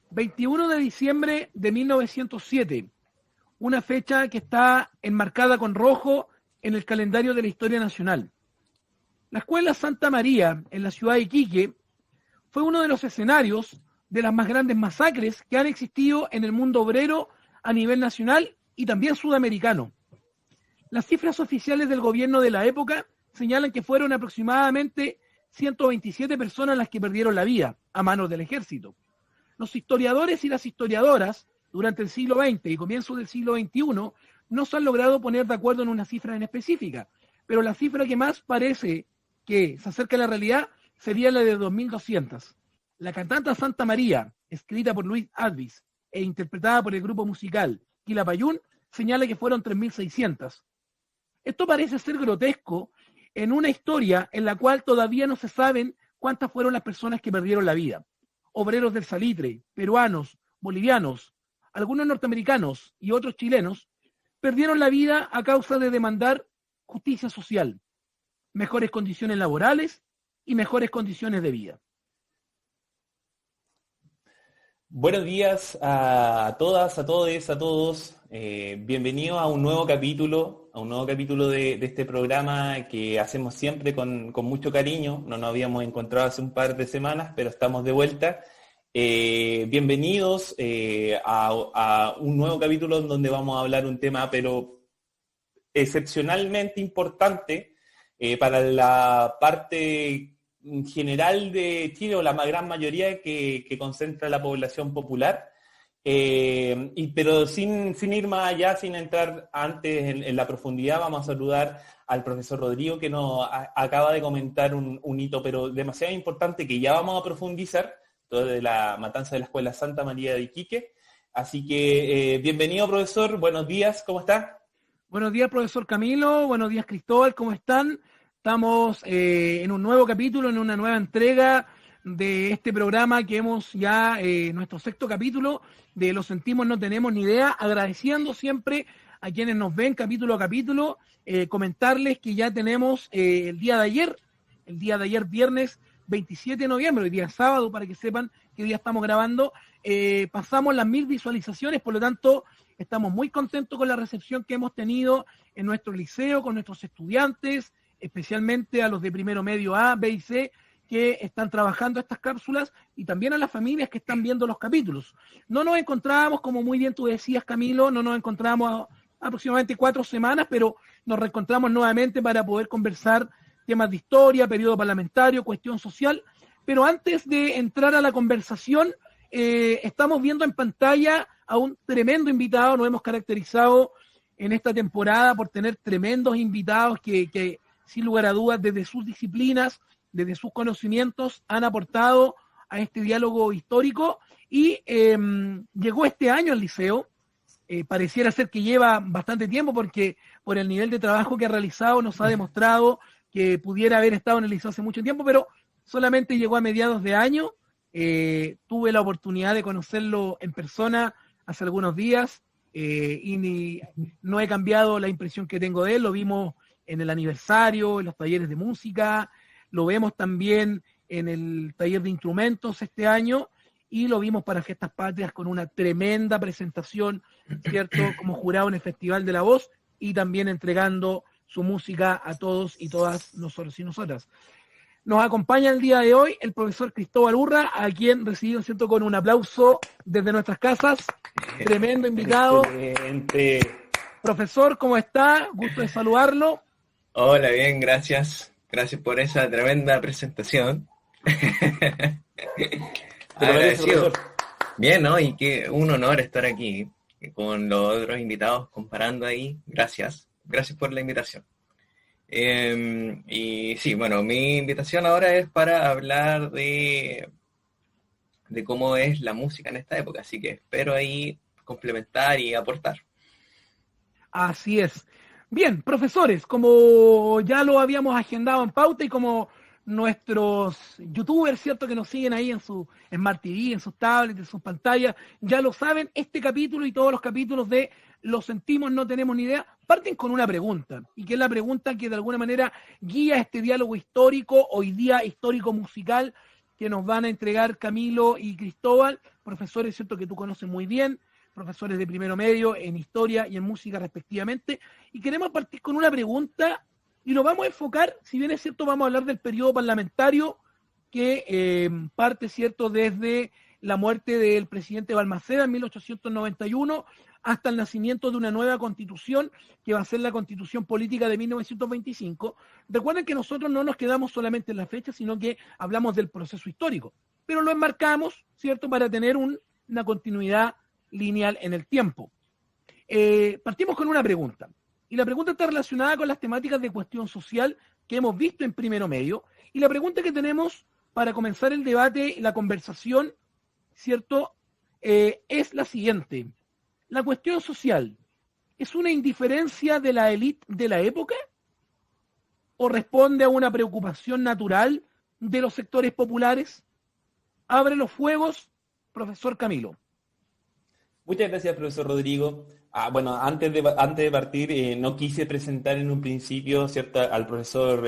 21 de diciembre de 1907, una fecha que está enmarcada con rojo en el calendario de la historia nacional. La Escuela Santa María, en la ciudad de Iquique, fue uno de los escenarios de las más grandes masacres que han existido en el mundo obrero a nivel nacional y también sudamericano. Las cifras oficiales del gobierno de la época señalan que fueron aproximadamente 127 personas las que perdieron la vida a manos del ejército. Los historiadores y las historiadoras durante el siglo XX y comienzos del siglo XXI no se han logrado poner de acuerdo en una cifra en específica, pero la cifra que más parece que se acerca a la realidad sería la de 2.200. La cantata Santa María, escrita por Luis Advis e interpretada por el grupo musical Quilapayún, señala que fueron 3.600. Esto parece ser grotesco en una historia en la cual todavía no se saben cuántas fueron las personas que perdieron la vida. Obreros del salitre, peruanos, bolivianos, algunos norteamericanos y otros chilenos perdieron la vida a causa de demandar justicia social, mejores condiciones laborales y mejores condiciones de vida. Buenos días a todas, a todos, a todos. Bienvenidos a un nuevo capítulo de este programa que hacemos siempre con mucho cariño. No nos habíamos encontrado hace un par de semanas, pero estamos de vuelta. Bienvenidos a un nuevo capítulo en donde vamos a hablar un tema, pero excepcionalmente importante para la parte general de Chile, o la gran mayoría que concentra la población popular, pero sin ir más allá, sin entrar antes en la profundidad, vamos a saludar al profesor Rodrigo, que nos acaba de comentar un hito, pero demasiado importante, que ya vamos a profundizar, todo de la matanza de la Escuela Santa María de Iquique. Así que bienvenido, profesor, buenos días, ¿cómo está? Buenos días, profesor Camilo, buenos días, Cristóbal, ¿cómo están? Estamos en un nuevo capítulo, en una nueva entrega de este programa que hemos ya, nuestro sexto capítulo de Lo Sentimos, No Tenemos Ni Idea, agradeciendo siempre a quienes nos ven capítulo a capítulo, comentarles que ya tenemos el día de ayer viernes 27 de noviembre, hoy día sábado, para que sepan qué día estamos grabando, pasamos las 1.000 visualizaciones, por lo tanto estamos muy contentos con la recepción que hemos tenido en nuestro liceo, con nuestros estudiantes, especialmente a los de primero medio A, B y C, que están trabajando estas cápsulas, y también a las familias que están viendo los capítulos. No nos encontrábamos, como muy bien tú decías, Camilo, no nos encontrábamos aproximadamente 4 semanas, pero nos reencontramos nuevamente para poder conversar temas de historia, periodo parlamentario, cuestión social. Pero antes de entrar a la conversación, estamos viendo en pantalla a un tremendo invitado. Nos hemos caracterizado en esta temporada por tener tremendos invitados que sin lugar a dudas, desde sus disciplinas, desde sus conocimientos, han aportado a este diálogo histórico, y llegó este año al liceo. Pareciera ser que lleva bastante tiempo, porque por el nivel de trabajo que ha realizado nos ha demostrado que pudiera haber estado en el liceo hace mucho tiempo, pero solamente llegó a mediados de año. Tuve la oportunidad de conocerlo en persona hace algunos días, y no he cambiado la impresión que tengo de él. Lo vimos en el aniversario, en los talleres de música, lo vemos también en el taller de instrumentos este año, y lo vimos para Fiestas Patrias con una tremenda presentación, ¿cierto?, como jurado en el Festival de la Voz, y también entregando su música a todos y todas nosotros y nosotras. Nos acompaña el día de hoy el profesor Cristóbal Urra, a quien recibimos, ¿cierto?, con un aplauso desde nuestras casas. Tremendo invitado. Excelente. Profesor, ¿cómo está? Gusto de saludarlo. Hola, bien, gracias. Gracias por esa tremenda presentación. Agradecido. Bien, ¿no? Y que un honor estar aquí con los otros invitados comparando ahí. Gracias. Gracias por la invitación. Y sí, bueno, mi invitación ahora es para hablar de cómo es la música en esta época. Así que espero ahí complementar y aportar. Así es. Bien, profesores, como ya lo habíamos agendado en pauta, y como nuestros youtubers, ¿cierto?, que nos siguen ahí en su Smart TV, en sus tablets, en sus pantallas, ya lo saben, este capítulo y todos los capítulos de Lo Sentimos, No Tenemos Ni Idea, parten con una pregunta, y que es la pregunta que de alguna manera guía este diálogo histórico, hoy día histórico musical, que nos van a entregar Camilo y Cristóbal, profesores, ¿cierto?, que tú conoces muy bien, profesores de primero medio en historia y en música respectivamente, y queremos partir con una pregunta y lo vamos a enfocar, si bien es cierto, vamos a hablar del periodo parlamentario que parte, ¿cierto?, desde la muerte del presidente Balmaceda en 1891 hasta el nacimiento de una nueva constitución que va a ser la constitución política de 1925. Recuerden que nosotros no nos quedamos solamente en la fecha, sino que hablamos del proceso histórico, pero lo enmarcamos, ¿cierto?, para tener una continuidad lineal en el tiempo. Partimos con una pregunta, y la pregunta está relacionada con las temáticas de cuestión social que hemos visto en primero medio, y la pregunta que tenemos para comenzar el debate, la conversación, ¿cierto?, es la siguiente. ¿La cuestión social es una indiferencia de la élite de la época o responde a una preocupación natural de los sectores populares? Abre los fuegos, profesor Camilo. Muchas gracias, profesor Rodrigo. Bueno, antes de partir, no quise presentar en un principio, ¿cierto?, al profesor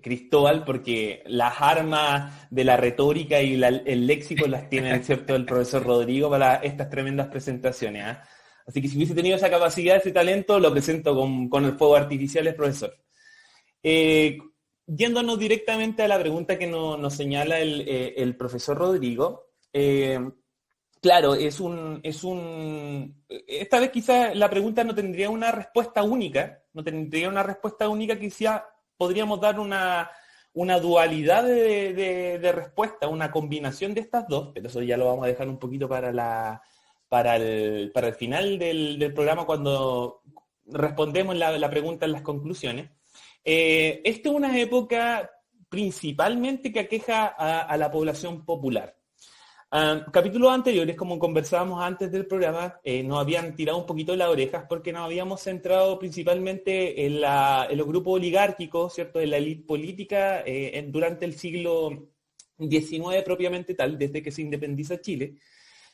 Cristóbal, porque las armas de la retórica y el léxico las tiene, ¿cierto?, el profesor Rodrigo para estas tremendas presentaciones. Así que si hubiese tenido esa capacidad, ese talento, lo presento con el fuego artificial, profesor. Yéndonos directamente a la pregunta que nos señala el profesor Rodrigo, claro, esta vez quizás la pregunta no tendría una respuesta única, quizás podríamos dar una dualidad de respuesta, una combinación de estas dos, pero eso ya lo vamos a dejar un poquito para el final del programa cuando respondemos la pregunta en las conclusiones. Esta es una época principalmente que aqueja a la población popular. Capítulos anteriores, como conversábamos antes del programa, nos habían tirado un poquito las orejas porque nos habíamos centrado principalmente en los grupos oligárquicos, ¿cierto?, en la élite política durante el siglo XIX propiamente tal, desde que se independiza Chile,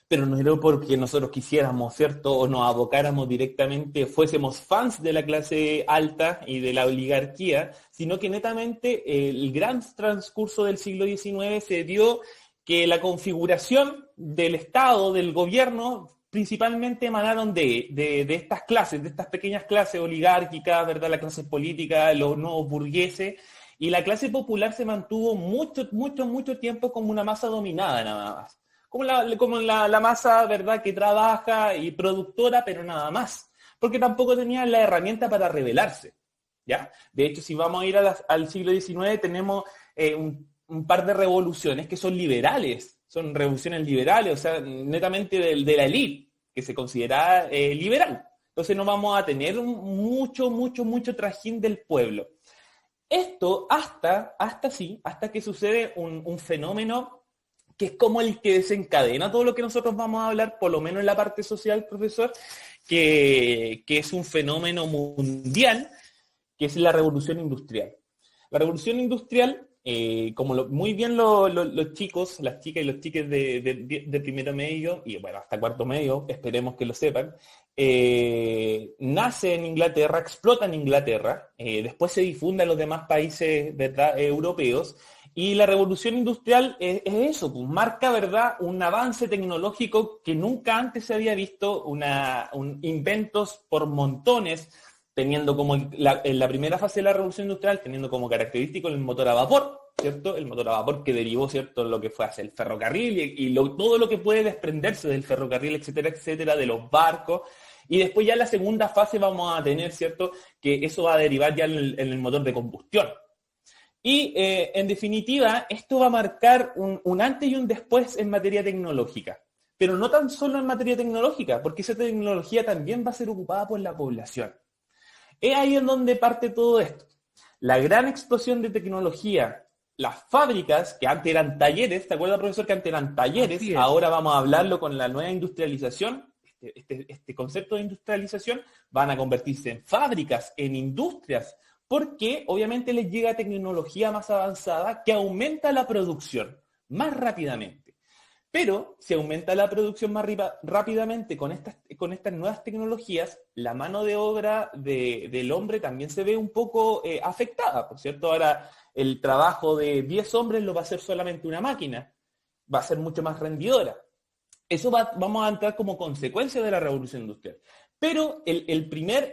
pero no era porque nosotros quisiéramos, ¿cierto?, o nos abocáramos directamente, fuésemos fans de la clase alta y de la oligarquía, sino que netamente el gran transcurso del siglo XIX se dio que la configuración del Estado, del gobierno, principalmente emanaron de estas clases, de estas pequeñas clases oligárquicas, ¿verdad?, la clase política, los nuevos burgueses, y la clase popular se mantuvo mucho tiempo como una masa dominada nada más. Como la masa, ¿verdad?, que trabaja y productora, pero nada más. Porque tampoco tenían la herramienta para rebelarse, ¿ya? De hecho, si vamos a ir al siglo XIX, tenemos un par de revoluciones que son liberales, son revoluciones liberales, o sea, netamente de la élite, que se considera liberal. Entonces no vamos a tener mucho trajín del pueblo. Esto hasta que sucede un fenómeno que es como el que desencadena todo lo que nosotros vamos a hablar, por lo menos en la parte social, profesor, que es un fenómeno mundial, que es la revolución industrial. La revolución industrial, como muy bien los chicos, las chicas y los chiques de primero medio, y bueno, hasta cuarto medio, esperemos que lo sepan, nace en Inglaterra, explota en Inglaterra, después se difunde en los demás países, ¿verdad?, europeos, y la revolución industrial es eso, pues marca, ¿verdad?, un avance tecnológico que nunca antes se había visto, inventos por montones, teniendo como en la primera fase de la revolución industrial, teniendo como característico el motor a vapor, ¿cierto? El motor a vapor que derivó, ¿cierto?, lo que fue hacia el ferrocarril y todo lo que puede desprenderse del ferrocarril, etcétera, de los barcos. Y después ya en la segunda fase vamos a tener, ¿cierto?, que eso va a derivar ya en el motor de combustión. Y en definitiva, esto va a marcar un antes y un después en materia tecnológica. Pero no tan solo en materia tecnológica, porque esa tecnología también va a ser ocupada por la población. Es ahí en donde parte todo esto. La gran explosión de tecnología, las fábricas, que antes eran talleres, ¿te acuerdas, profesor, que antes eran talleres? Ahora vamos a hablarlo con la nueva industrialización. Este concepto de industrialización van a convertirse en fábricas, en industrias, porque obviamente les llega tecnología más avanzada que aumenta la producción más rápidamente. Pero si aumenta la producción más rápidamente con estas nuevas tecnologías, la mano de obra del hombre también se ve un poco afectada, por cierto. Ahora el trabajo de 10 hombres lo va a hacer solamente una máquina, va a ser mucho más rendidora. Eso vamos a entrar como consecuencia de la revolución industrial. Pero el primer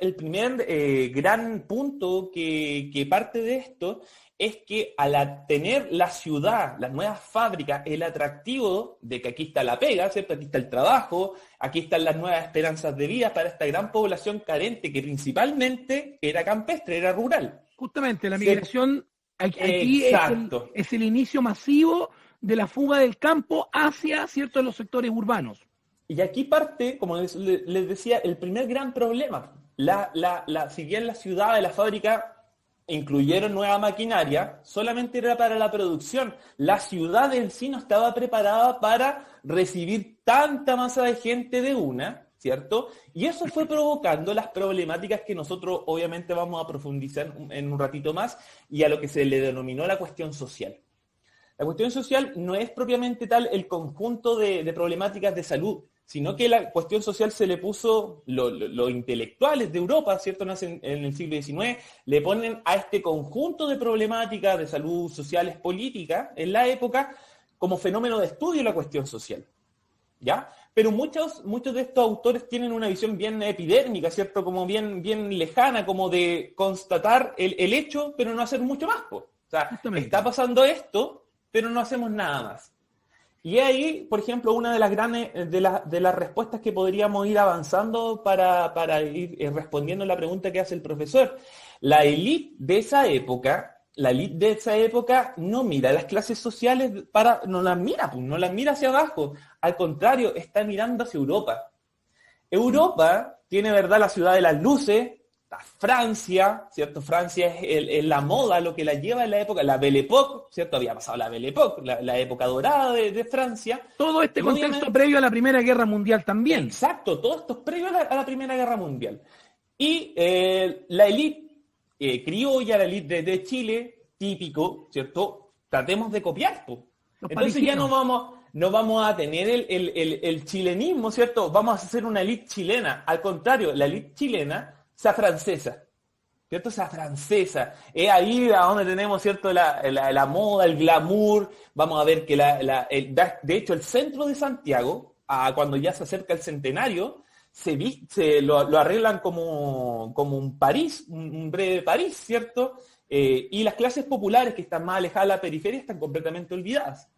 gran punto que parte de esto es que al tener la ciudad, las nuevas fábricas, el atractivo de que aquí está la pega, ¿cierto? Aquí está el trabajo, aquí están las nuevas esperanzas de vida para esta gran población carente que principalmente era campestre, era rural. Justamente, la migración aquí Exacto. es el inicio masivo de la fuga del campo hacia ciertos los sectores urbanos. Y aquí parte, como les decía, el primer gran problema. Si bien la ciudad de la fábrica incluyeron nueva maquinaria, solamente era para la producción. La ciudad en sí no estaba preparada para recibir tanta masa de gente de una, ¿cierto? Y eso fue provocando las problemáticas que nosotros obviamente vamos a profundizar en un ratito más, y a lo que se le denominó la cuestión social. La cuestión social no es propiamente tal el conjunto de problemáticas de salud, sino que la cuestión social se le puso, los intelectuales de Europa, ¿cierto? Nacen en el siglo XIX, le ponen a este conjunto de problemáticas de salud, sociales, políticas, en la época, como fenómeno de estudio la cuestión social, ¿ya? Pero muchos de estos autores tienen una visión bien epidérmica, ¿cierto? Como bien lejana, como de constatar el hecho, pero no hacer mucho más, pues. O sea, está pasando esto, pero no hacemos nada más. Y ahí, por ejemplo, una de las grandes de las respuestas que podríamos ir avanzando para ir respondiendo a la pregunta que hace el profesor. La élite de esa época no mira las clases sociales, no las mira hacia abajo. Al contrario, está mirando hacia Europa. Europa tiene, ¿verdad?, la ciudad de las luces. Francia, ¿cierto? Francia es la moda, lo que la lleva en la época, la Belle Époque, ¿cierto? Había pasado la Belle Époque, la época dorada de Francia. Todo este contexto previo a la Primera Guerra Mundial también. Exacto, todo esto es previo a la Primera Guerra Mundial. Y la élite criolla, la élite de Chile, típico, ¿cierto? Tratemos de copiar, pues. Entonces ya no vamos a tener el chilenismo, ¿cierto? Vamos a hacer una élite chilena. Al contrario, la élite chilena sea francesa, ¿cierto? Sea francesa. Es ahí a donde tenemos, ¿cierto?, la moda, el glamour. Vamos a ver que de hecho el centro de Santiago, cuando ya se acerca el centenario, lo arreglan como un París, un breve París, ¿cierto? Y las clases populares que están más alejadas de la periferia están completamente olvidadas.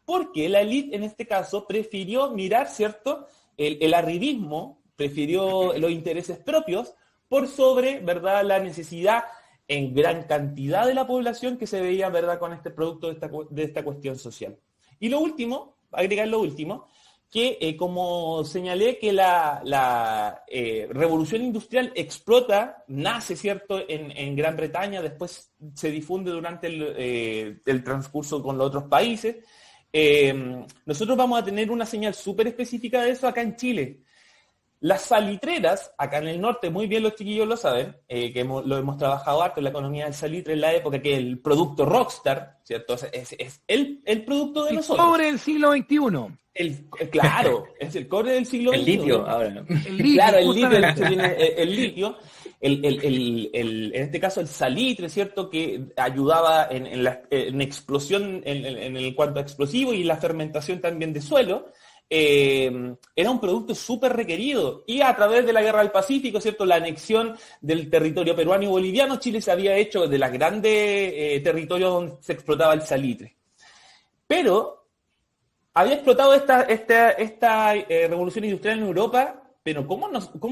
Porque la élite en este caso prefirió mirar, ¿cierto?, el arribismo, prefirió los intereses propios por sobre, ¿verdad?, la necesidad en gran cantidad de la población que se veía, ¿verdad?, con este producto de esta cuestión social. Y lo último, agregar lo último, que como señalé que la revolución industrial nace, ¿cierto?, en Gran Bretaña, después se difunde durante el transcurso con los otros países. Nosotros vamos a tener una señal súper específica de eso acá en Chile. Las salitreras, acá en el norte, muy bien los chiquillos lo saben, que lo hemos trabajado harto en la economía del salitre en la época, que es el producto rockstar, ¿cierto? Es el producto de nosotros. El cobre del siglo XXI. Claro, es el cobre del siglo XXI. El litio, ahora. Claro, el litio. En este caso el salitre, ¿cierto?, que ayudaba en explosión, en cuanto a explosivo y la fermentación también de suelo. Era un producto súper requerido, y a través de la Guerra del Pacífico, ¿cierto?, la anexión del territorio peruano y boliviano, Chile se había hecho de los grandes territorios donde se explotaba el salitre. Pero había explotado esta revolución industrial en Europa, pero ¿cómo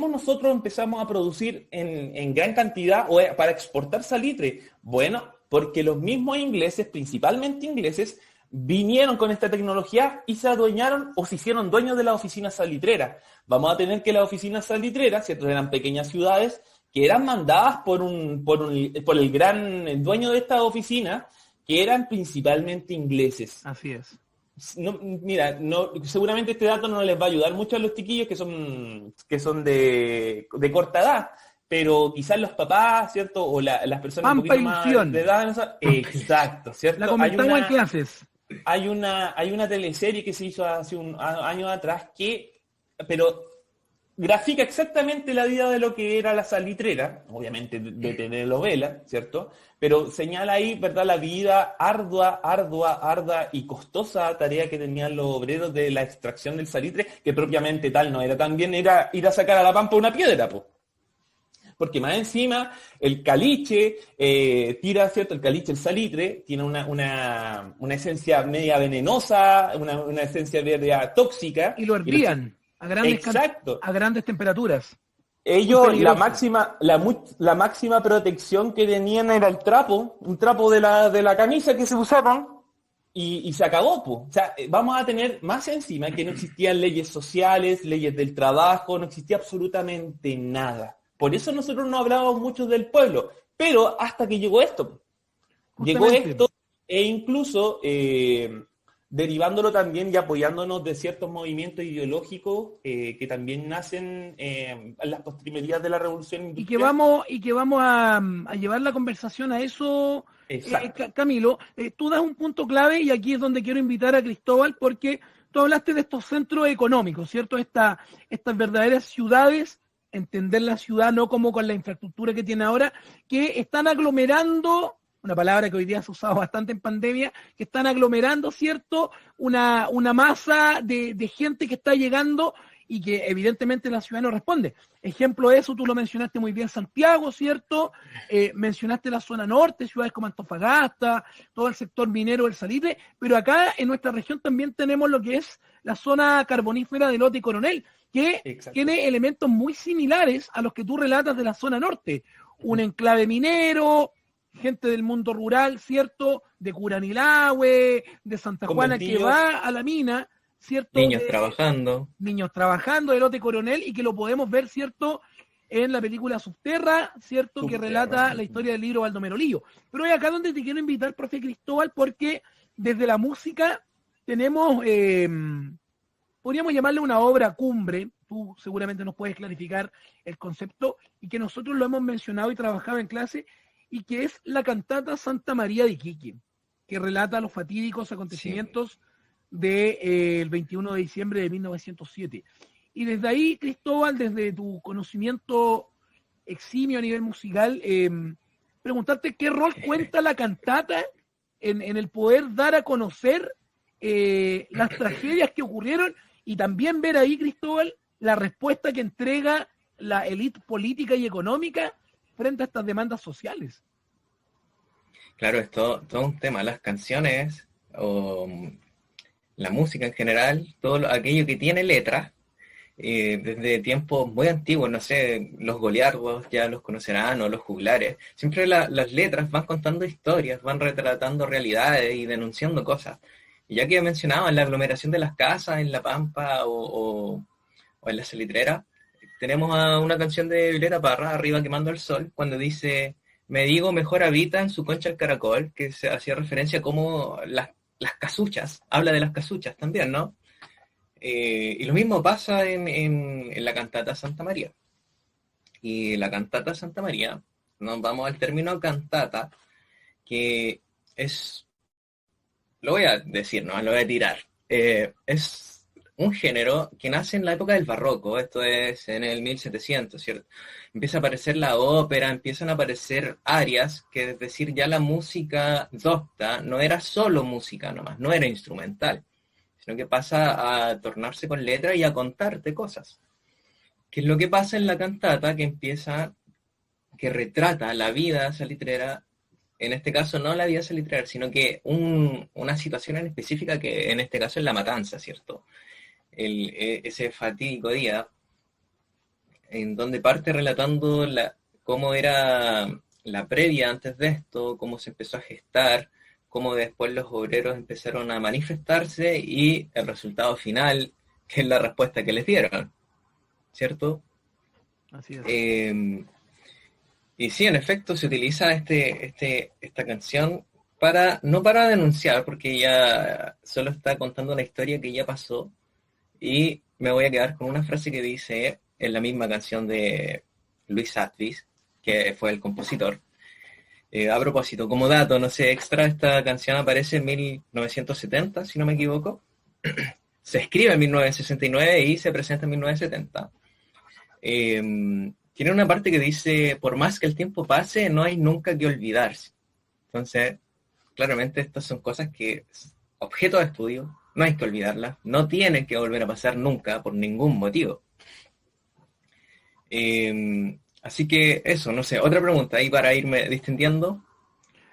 nosotros empezamos a producir en gran cantidad para exportar salitre? Bueno, porque los mismos ingleses, principalmente ingleses, vinieron con esta tecnología y se adueñaron o se hicieron dueños de las oficinas salitreras. Vamos a tener que las oficinas salitreras, ¿cierto?, eran pequeñas ciudades que eran mandadas por el gran dueño de estas oficinas, que eran principalmente ingleses. Así es. Seguramente este dato no les va a ayudar mucho a los chiquillos que son de corta edad, pero quizás los papás, ¿cierto?, o las personas un poquito más de edad. Exacto, ¿cierto? La comentamos en clases. hay una teleserie que se hizo hace un año atrás pero grafica exactamente la vida de lo que era la salitrera, obviamente de telenovela, ¿cierto? Pero señala ahí, ¿verdad?, la vida ardua y costosa tarea que tenían los obreros de la extracción del salitre, que propiamente tal no era, también era ir a sacar a la pampa una piedra, pues. Porque más encima el caliche tira, ¿cierto? El caliche, el salitre, tiene una esencia media venenosa, una esencia media tóxica. Y lo hervían Exacto. a grandes temperaturas. Ellos, la máxima protección que tenían era el trapo, un trapo de la camisa que se usaban, y se acabó, pues. O sea, vamos a tener más encima que no existían leyes sociales, leyes del trabajo, no existía absolutamente nada. Por eso nosotros no hablábamos mucho del pueblo, pero hasta que llegó esto. Llegó esto e incluso derivándolo también y apoyándonos de ciertos movimientos ideológicos que también nacen en las postrimerías de la Revolución Industrial. Y que vamos a llevar la conversación a eso, Camilo. Tú das un punto clave y aquí es donde quiero invitar a Cristóbal porque tú hablaste de estos centros económicos, ¿cierto? Estas verdaderas ciudades, entender la ciudad no como con la infraestructura que tiene ahora, que están aglomerando, una palabra que hoy día se ha usado bastante en pandemia, que están aglomerando, ¿cierto? Una masa de gente que está llegando y que evidentemente la ciudad no responde. Ejemplo de eso, tú lo mencionaste muy bien, Santiago, ¿cierto? Mencionaste la zona norte, ciudades como Antofagasta, todo el sector minero del salitre, pero acá en nuestra región también tenemos lo que es la zona carbonífera de Lote y Coronel, que tiene elementos muy similares a los que tú relatas de la zona norte. Un enclave minero, gente del mundo rural, ¿cierto? De Curanilahue, de Santa Juana, que va a la mina, ¿cierto? Niños trabajando, de Lote Coronel, y que lo podemos ver, ¿cierto?, en la película Subterra, ¿cierto?, que relata la historia del libro Baldomero Lillo. Pero es acá donde te quiero invitar, profe Cristóbal, porque desde la música tenemos, podríamos llamarle una obra cumbre, tú seguramente nos puedes clarificar el concepto, y que nosotros lo hemos mencionado y trabajado en clase, y que es la cantata Santa María de Iquique, que relata los fatídicos acontecimientos del 21 de diciembre de 1907. Y desde ahí, Cristóbal, desde tu conocimiento eximio a nivel musical, preguntarte qué rol cuenta la cantata en el poder dar a conocer las tragedias que ocurrieron, y también ver ahí, Cristóbal, la respuesta que entrega la élite política y económica frente a estas demandas sociales. Claro, es todo un tema. Las canciones, o la música en general, aquello que tiene letras, desde tiempos muy antiguos, no sé, los goliardos ya los conocerán, o los juglares, siempre las letras van contando historias, van retratando realidades y denunciando cosas. Y ya que mencionaba la aglomeración de las casas en La Pampa o en la Salitrera, tenemos a una canción de Violeta Parra, Arriba quemando el sol, cuando dice: me digo mejor habita en su concha el caracol, que se hacía referencia a cómo las casuchas, habla de las casuchas también, ¿no? Y lo mismo pasa en la cantata Santa María. Y la cantata Santa María, nos vamos al término cantata, que es, lo voy a decir, no lo voy a tirar, es un género que nace en la época del barroco, esto es en el 1700, ¿cierto? Empieza a aparecer la ópera, empiezan a aparecer arias, que es decir, ya la música docta no era solo música nomás, no era instrumental, sino que pasa a tornarse con letra y a contarte cosas. ¿Qué es lo que pasa en la cantata? Que retrata la vida salitrera, en este caso no la vida salitrera, sino que una situación en específica, que en este caso es la matanza, ¿cierto? Ese fatídico día, en donde parte relatando cómo era la previa antes de esto, cómo se empezó a gestar, cómo después los obreros empezaron a manifestarse y el resultado final, que es la respuesta que les dieron, ¿cierto? Así es. Y sí, en efecto, se utiliza esta canción no para denunciar, porque ella solo está contando una historia que ya pasó, y me voy a quedar con una frase que dice en la misma canción de Luis Atvis, que fue el compositor, A propósito, como dato, no sé, extra, esta canción aparece en 1970, si no me equivoco. Se escribe en 1969 y se presenta en 1970. Tiene una parte que dice, por más que el tiempo pase, no hay nunca que olvidarse. Entonces, claramente estas son cosas que, objeto de estudio, no hay que olvidarlas, no tienen que volver a pasar nunca por ningún motivo. Así que eso, no sé, otra pregunta ahí para irme distinguiendo.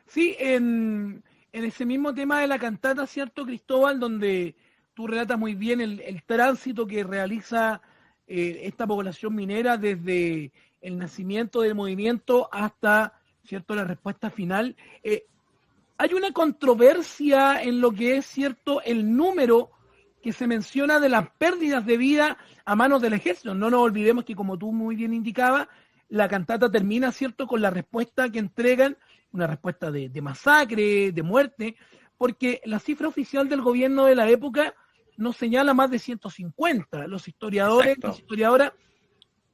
Sí, en ese mismo tema de la cantata, ¿cierto, Cristóbal? Donde tú relatas muy bien el tránsito que realiza esta población minera desde el nacimiento del movimiento hasta, ¿cierto?, la respuesta final. Hay una controversia en lo que es, ¿cierto?, el número que se menciona de las pérdidas de vida a manos del ejército. No nos olvidemos que, como tú muy bien indicabas, la cantata termina, ¿cierto?, con la respuesta que entregan, una respuesta de masacre, de muerte, porque la cifra oficial del gobierno de la época nos señala más de 150. Los historiadores, Exacto. las historiadoras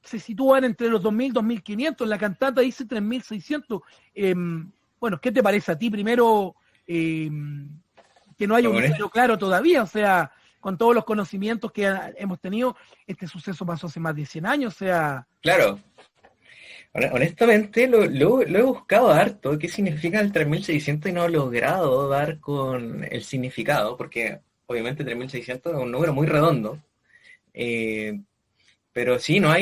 se sitúan entre los 2.000 y 2.500. La cantata dice 3.600. Bueno, ¿qué te parece a ti? Primero, que no haya un número claro todavía, o sea, con todos los conocimientos que hemos tenido, este suceso pasó hace más de 100 años, o sea... Claro. Honestamente, lo he buscado harto, qué significa el 3600 y no he logrado dar con el significado, porque obviamente 3600 es un número muy redondo, pero sí, no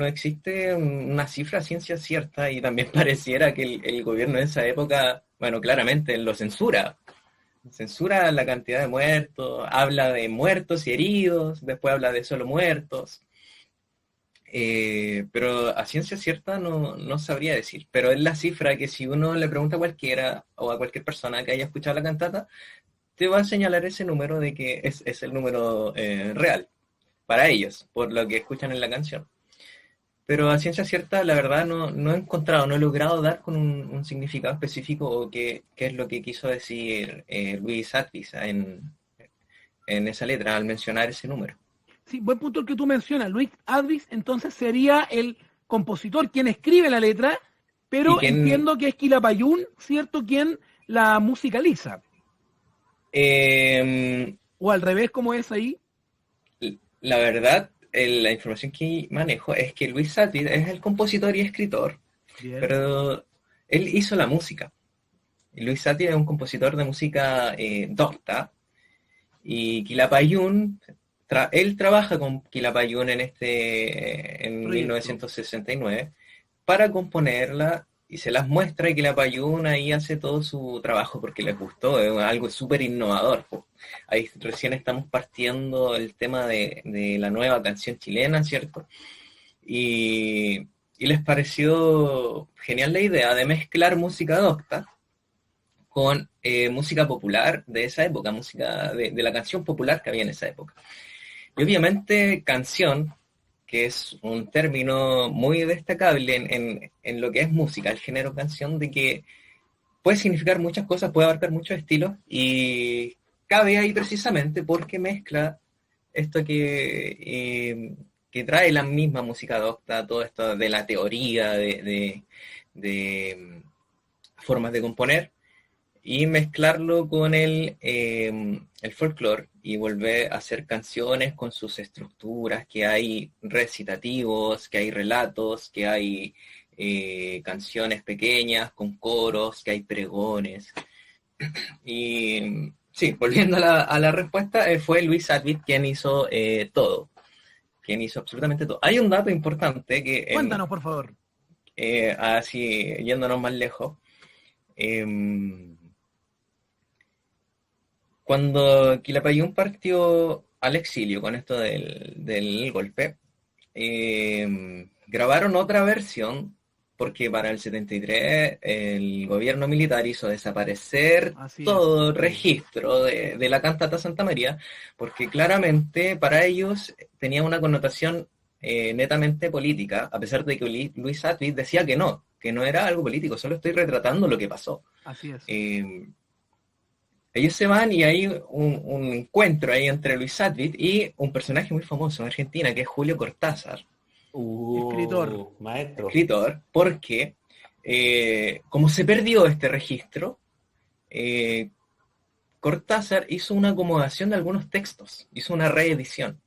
existe una cifra ciencia cierta y también pareciera que el gobierno de esa época, bueno, claramente lo censura la cantidad de muertos, habla de muertos y heridos, después habla de solo muertos. Pero a ciencia cierta no sabría decir, pero es la cifra que si uno le pregunta a cualquiera o a cualquier persona que haya escuchado la cantata, te va a señalar ese número de que es el número real para ellos, por lo que escuchan en la canción. Pero a ciencia cierta, la verdad, no he encontrado, no he logrado dar con un significado específico o qué es lo que quiso decir Luis Atvis en esa letra al mencionar ese número. Sí, buen punto el que tú mencionas. Luis Advis entonces sería el compositor, quien escribe la letra, pero entiendo que es Quilapayún, ¿cierto?, quien la musicaliza. O al revés, ¿cómo es ahí? La verdad, la información que manejo es que Luis Satis es el compositor y escritor, bien, pero él hizo la música. Luis Satis es un compositor de música docta, y Quilapayún... él trabaja con Quilapayún en 1969 para componerla y se las muestra y Quilapayún ahí hace todo su trabajo porque les gustó, es algo súper innovador. Ahí recién estamos partiendo el tema de la nueva canción chilena, ¿cierto? Y les pareció genial la idea de mezclar música docta con música popular de esa época, música de la canción popular que había en esa época. Y obviamente canción, que es un término muy destacable en lo que es música, el género canción, de que puede significar muchas cosas, puede abarcar muchos estilos, y cabe ahí precisamente porque mezcla esto que trae la misma música docta, todo esto de la teoría, de formas de componer, y mezclarlo con el folclore y volver a hacer canciones con sus estructuras, que hay recitativos, que hay relatos, que hay canciones pequeñas con coros, que hay pregones. Y sí, volviendo a la respuesta, fue Luis Atvis quien hizo todo, quien hizo absolutamente todo. Hay un dato importante que... Cuéntanos, por favor. Así, yéndonos más lejos. Cuando Quilapayún partió al exilio con esto del golpe, grabaron otra versión porque para el 73 el gobierno militar hizo desaparecer todo registro de la cantata Santa María, porque claramente para ellos tenía una connotación netamente política, a pesar de que Luis Atvis decía que no era algo político, solo estoy retratando lo que pasó. Así es. Ellos se van y hay un encuentro ahí entre Luis Atvis y un personaje muy famoso en Argentina, que es Julio Cortázar. Escritor. Maestro. Escritor, porque como se perdió este registro, Cortázar hizo una acomodación de algunos textos, hizo una reedición.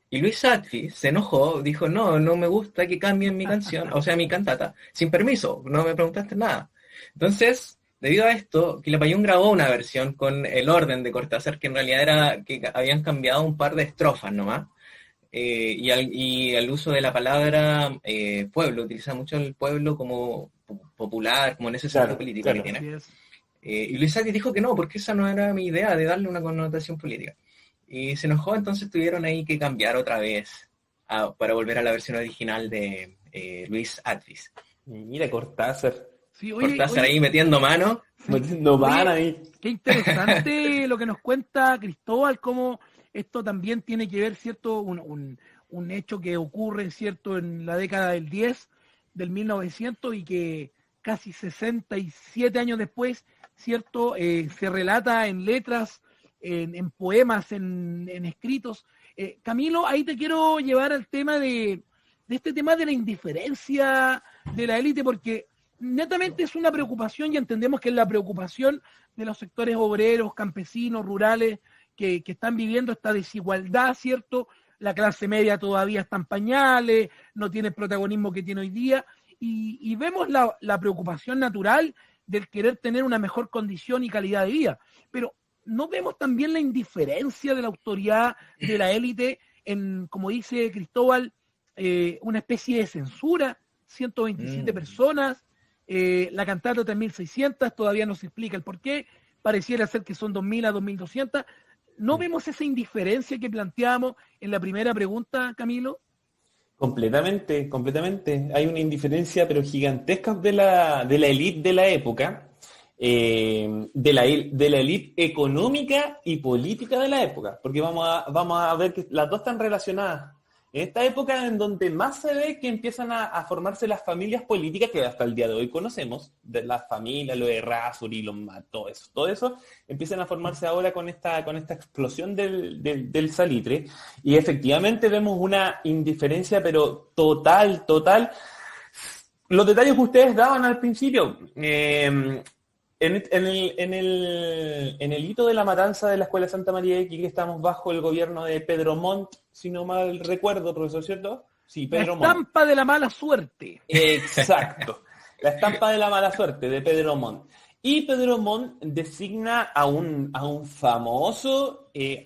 Y Luis Atvis se enojó, dijo, no me gusta que cambien mi canción, o sea, mi cantata, sin permiso, no me preguntaste nada. Entonces, debido a esto, Quilapayún grabó una versión con el orden de Cortázar, que en realidad era que habían cambiado un par de estrofas nomás, y al uso de la palabra pueblo, utiliza mucho el pueblo como popular, como en ese sentido político que tiene. Y Luis Atvis dijo que no, porque esa no era mi idea de darle una connotación política. Y se enojó, entonces tuvieron ahí que cambiar otra vez para volver a la versión original de Luis Atvis. Mira, Cortázar. Sí, Cortázar ahí metiendo mano. Metiendo mano ahí. Qué interesante lo que nos cuenta Cristóbal, cómo esto también tiene que ver, ¿cierto? Un hecho que ocurre, ¿cierto? En la década del 10, del 1900, y que casi 67 años después, ¿cierto? Se relata en letras, en poemas, en escritos. Camilo, ahí te quiero llevar al tema de este tema de la indiferencia de la élite, porque netamente es una preocupación, y entendemos que es la preocupación de los sectores obreros, campesinos, rurales, que están viviendo esta desigualdad, ¿cierto? La clase media todavía está en pañales, no tiene el protagonismo que tiene hoy día, y vemos la preocupación natural del querer tener una mejor condición y calidad de vida. Pero ¿no vemos también la indiferencia de la autoridad, de la élite, en, como dice Cristóbal, una especie de censura? 127 personas, la cantata 3.600, todavía no se explica el por qué, pareciera ser que son 2.000 a 2.200. ¿No vemos esa indiferencia que planteamos en la primera pregunta, Camilo? Completamente. Hay una indiferencia, pero gigantesca de la élite de la época. De la élite económica y política de la época, porque vamos a ver que las dos están relacionadas. En esta época en donde más se ve que empiezan a formarse las familias políticas que hasta el día de hoy conocemos, de las familias, lo de Errázuriz, los Mató, todo eso, empiezan a formarse ahora con esta explosión del salitre, y efectivamente vemos una indiferencia, pero total. Los detalles que ustedes daban al principio, en el hito de la matanza de la Escuela Santa María de Iquique, estamos bajo el gobierno de Pedro Montt, si no mal recuerdo, profesor, ¿cierto? Sí, Pedro Montt. La estampa de la mala suerte. Exacto, la estampa de la mala suerte de Pedro Montt. Y Pedro Montt designa a un famoso, yo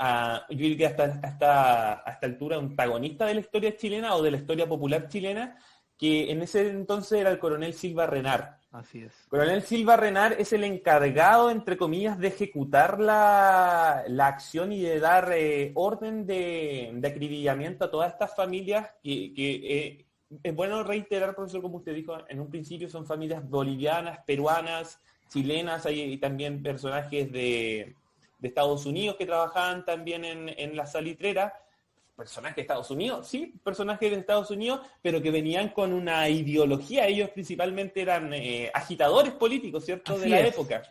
diría que hasta esta altura, un protagonista de la historia chilena o de la historia popular chilena, que en ese entonces era el coronel Silva Renard. Así es. Coronel Silva Renard es el encargado, entre comillas, de ejecutar la acción y de dar orden de acribillamiento a todas estas familias que es bueno reiterar, profesor, como usted dijo en un principio, son familias bolivianas, peruanas, chilenas, hay también personajes de Estados Unidos que trabajaban también en la salitrera. Personajes de Estados Unidos, sí, personajes de Estados Unidos, pero que venían con una ideología. Ellos principalmente eran agitadores políticos, ¿cierto?, Así de la es. época.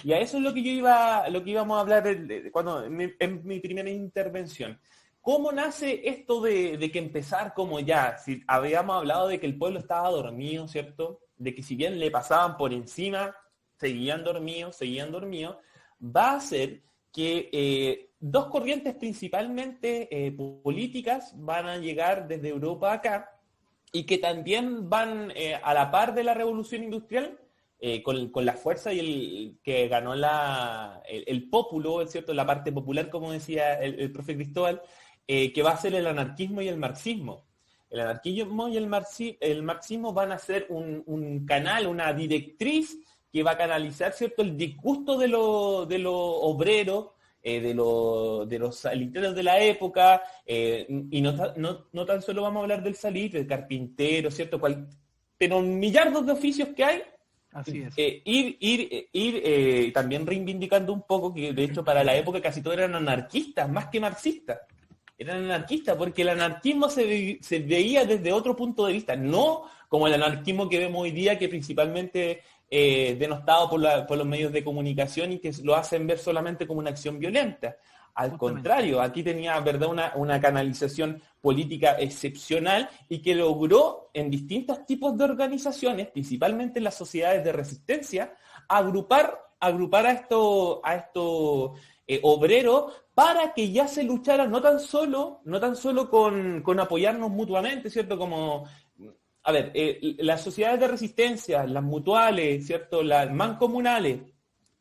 Y a eso es lo que íbamos a hablar en mi primera intervención. ¿Cómo nace esto de que empezar como ya? Si habíamos hablado de que el pueblo estaba dormido, ¿cierto? De que si bien le pasaban por encima, seguían dormidos, va a ser que dos corrientes principalmente políticas van a llegar desde Europa acá y que también van a la par de la revolución industrial, con la fuerza y el que ganó el pópulo, ¿cierto? La parte popular, como decía el profe Cristóbal, que va a ser el anarquismo y el marxismo. El anarquismo y el marxismo van a ser un canal, una directriz que va a canalizar, ¿cierto?, el disgusto de los obreros, de los salitreros de la época, y no tan solo vamos a hablar del salitre, del carpintero, ¿cierto?, pero millardos de oficios que hay. Así es. Ir también reivindicando un poco que, de hecho, para la época casi todos eran anarquistas, más que marxistas. Eran anarquistas, porque el anarquismo se veía desde otro punto de vista, no como el anarquismo que vemos hoy día, que principalmente denostado por los medios de comunicación y que lo hacen ver solamente como una acción violenta. Al contrario, aquí tenía, ¿verdad?, una canalización política excepcional y que logró en distintos tipos de organizaciones, principalmente en las sociedades de resistencia, agrupar a estos obreros para que ya se luchara no tan solo con apoyarnos mutuamente, ¿cierto? Como, a ver, las sociedades de resistencia, las mutuales, ¿cierto?, las mancomunales,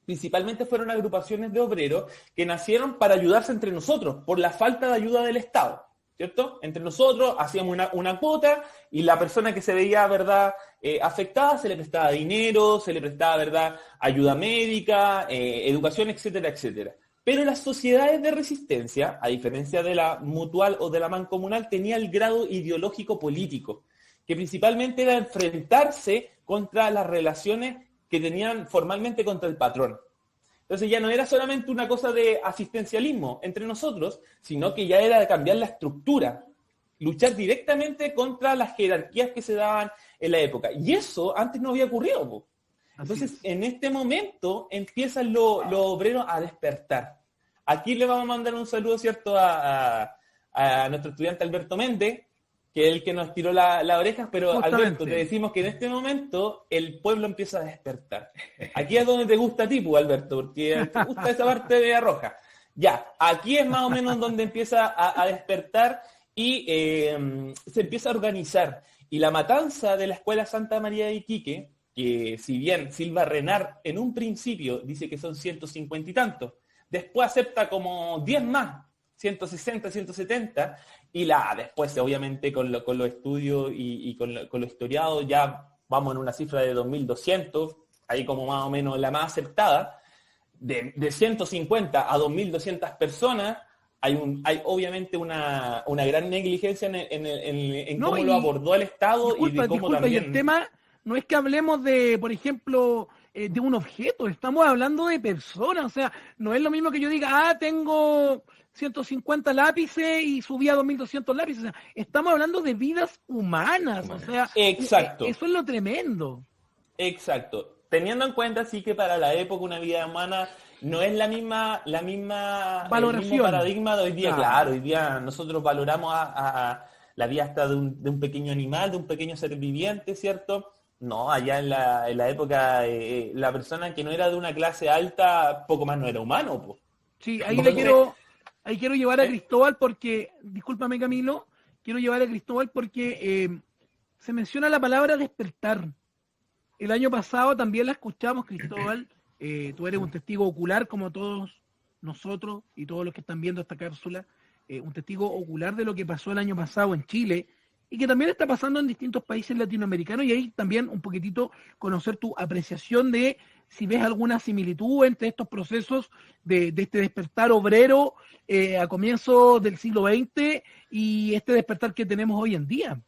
principalmente fueron agrupaciones de obreros que nacieron para ayudarse entre nosotros, por la falta de ayuda del Estado, ¿cierto? Entre nosotros hacíamos una cuota y la persona que se veía, ¿verdad?, afectada, se le prestaba dinero, se le prestaba, ¿verdad?, ayuda médica, educación, etcétera, etcétera. Pero las sociedades de resistencia, a diferencia de la mutual o de la mancomunal, tenía el grado ideológico político, que principalmente era enfrentarse contra las relaciones que tenían formalmente contra el patrón. Entonces ya no era solamente una cosa de asistencialismo entre nosotros, sino que ya era de cambiar la estructura, luchar directamente contra las jerarquías que se daban en la época. Y eso antes no había ocurrido, po. Entonces, en este momento empiezan los obreros a despertar. Aquí le vamos a mandar un saludo, ¿cierto?, a nuestro estudiante Alberto Méndez, que es el que nos tiró la oreja, pero justamente, Alberto, te decimos que en este momento el pueblo empieza a despertar. Aquí es donde te gusta a ti, pues, Alberto, porque te gusta esa parte de roja. Ya, aquí es más o menos donde empieza a despertar y se empieza a organizar. Y la matanza de la Escuela Santa María de Iquique, que si bien Silva Renard en un principio dice que son 150 y tantos, después acepta como 10 más, 160, 170, y después obviamente con los estudios y con lo historiado ya vamos en una cifra de 2.200, ahí como más o menos la más aceptada. De 150 a 2.200 personas, hay obviamente una gran negligencia en cómo lo abordó el Estado y de cómo también... Y el tema no es que hablemos de, por ejemplo, de un objeto, estamos hablando de personas, o sea, no es lo mismo que yo diga, tengo 150 lápices y subí a 2.200 lápices, o sea, estamos hablando de vidas humanas, o sea, exacto. Eso es lo tremendo. Exacto, teniendo en cuenta sí que para la época una vida humana no es la misma valoración. El mismo paradigma de hoy día. Claro, hoy día nosotros valoramos a la vida hasta de un pequeño animal, de un pequeño ser viviente, ¿cierto? No, allá en la época la persona que no era de una clase alta, poco más no era humano, pues. Sí, ahí quiero llevar a Cristóbal porque, discúlpame Camilo, quiero llevar a Cristóbal porque se menciona la palabra despertar. El año pasado también la escuchamos, Cristóbal, tú eres un testigo ocular como todos nosotros y todos los que están viendo esta cápsula, un testigo ocular de lo que pasó el año pasado en Chile y que también está pasando en distintos países latinoamericanos, y ahí también un poquitito conocer tu apreciación de si ves alguna similitud entre estos procesos de este despertar obrero a comienzos del siglo XX y este despertar que tenemos hoy en día.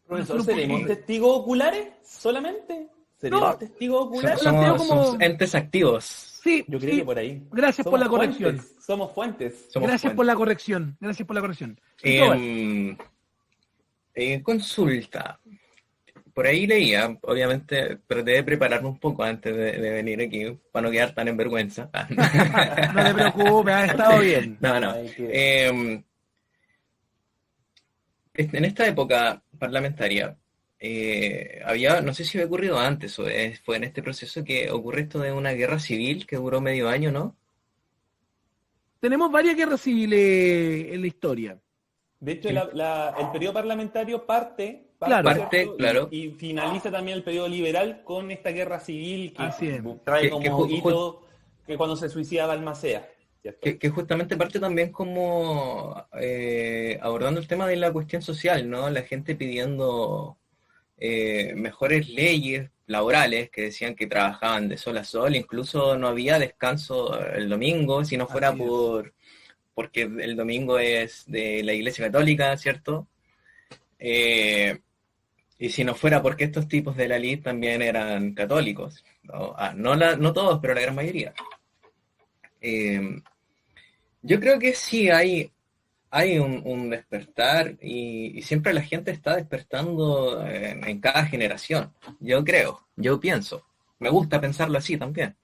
Profesor, ¿seremos testigos oculares solamente? ¿Seremos testigos oculares? Somos entes activos. Sí, yo creo que por ahí. Gracias por la corrección. Somos fuentes. Gracias por la corrección. Consulta. Por ahí leía, obviamente, traté de prepararme un poco antes de venir aquí, para no quedar tan en vergüenza. No te preocupes, ha estado bien. No. En esta época parlamentaria, había, no sé si había ocurrido antes o fue en este proceso que ocurre esto de una guerra civil que duró medio año, ¿no? Tenemos varias guerras civiles en la historia. De hecho, sí. El periodo parlamentario parte claro. Y finaliza también el periodo liberal con esta guerra civil que trae como hito que cuando se suicida Balmaceda. Que justamente parte también como abordando el tema de la cuestión social, ¿no? La gente pidiendo mejores leyes laborales que decían que trabajaban de sol a sol, incluso no había descanso el domingo, si no fuera porque el domingo es de la Iglesia Católica, ¿cierto? Y si no fuera porque estos tipos de la elite también eran católicos, no todos, pero la gran mayoría. Yo creo que sí hay un despertar y siempre la gente está despertando en cada generación. Yo pienso. Me gusta pensarlo así también.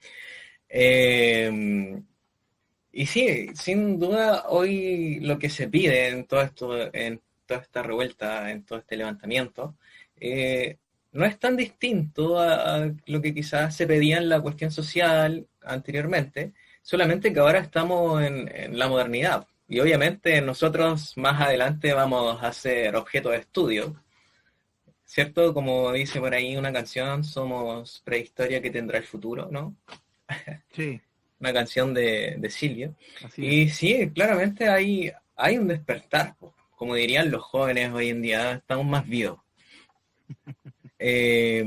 Y sí, sin duda hoy lo que se pide en todo esto, en toda esta revuelta, en todo este levantamiento, no es tan distinto a lo que quizás se pedía en la cuestión social anteriormente, solamente que ahora estamos en la modernidad. Y obviamente nosotros más adelante vamos a ser objeto de estudio, ¿cierto? Como dice por ahí una canción, somos prehistoria que tendrá el futuro, ¿no? Sí, Una canción de Silvio. así es. Y sí, claramente hay un despertar, po. Como dirían los jóvenes hoy en día, estamos más vivos. Eh,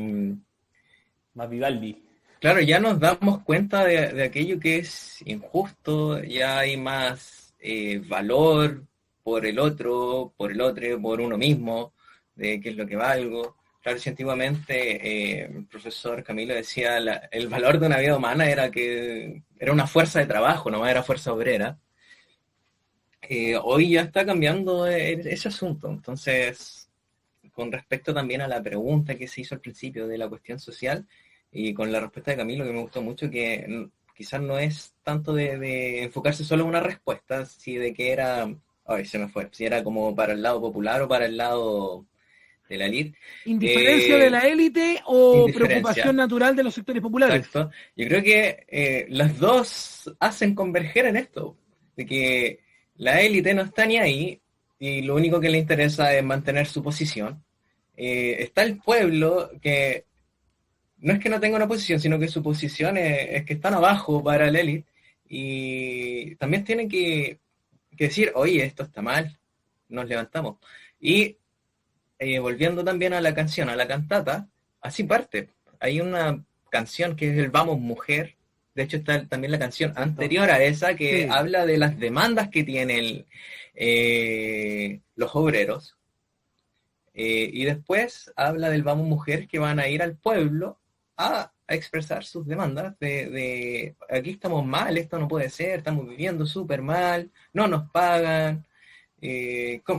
Más Vivaldi. claro, ya nos damos cuenta de aquello que es injusto, ya hay más valor por el otro, por uno mismo, de qué es lo que valgo. Claro, si antiguamente el profesor Camilo decía el valor de una vida humana era que era una fuerza de trabajo, no era fuerza obrera. Hoy ya está cambiando ese asunto. Entonces, con respecto también a la pregunta que se hizo al principio de la cuestión social, y con la respuesta de Camilo, que me gustó mucho, que quizás no es tanto de enfocarse solo en una respuesta, si de que era, ay, se me fue, si era como para el lado popular o para el lado de la elite. ¿Indiferencia de la élite o Indiferencia. preocupación natural de los sectores populares? Exacto. Yo creo que las dos hacen converger en esto, de que la élite no está ni ahí y lo único que le interesa es mantener su posición. Está el pueblo que no es que no tenga una posición, sino que su posición es que están abajo para la élite y también tienen que decir, oye, esto está mal, nos levantamos. Y volviendo también a la canción, a la cantata, así parte. Hay una canción que es el Vamos Mujer, de hecho está también la canción anterior a esa que Sí. habla de las demandas que tienen los obreros. Y después habla del Vamos Mujer que van a ir al pueblo a expresar sus demandas de aquí estamos mal, esto no puede ser, estamos viviendo súper mal, no nos pagan.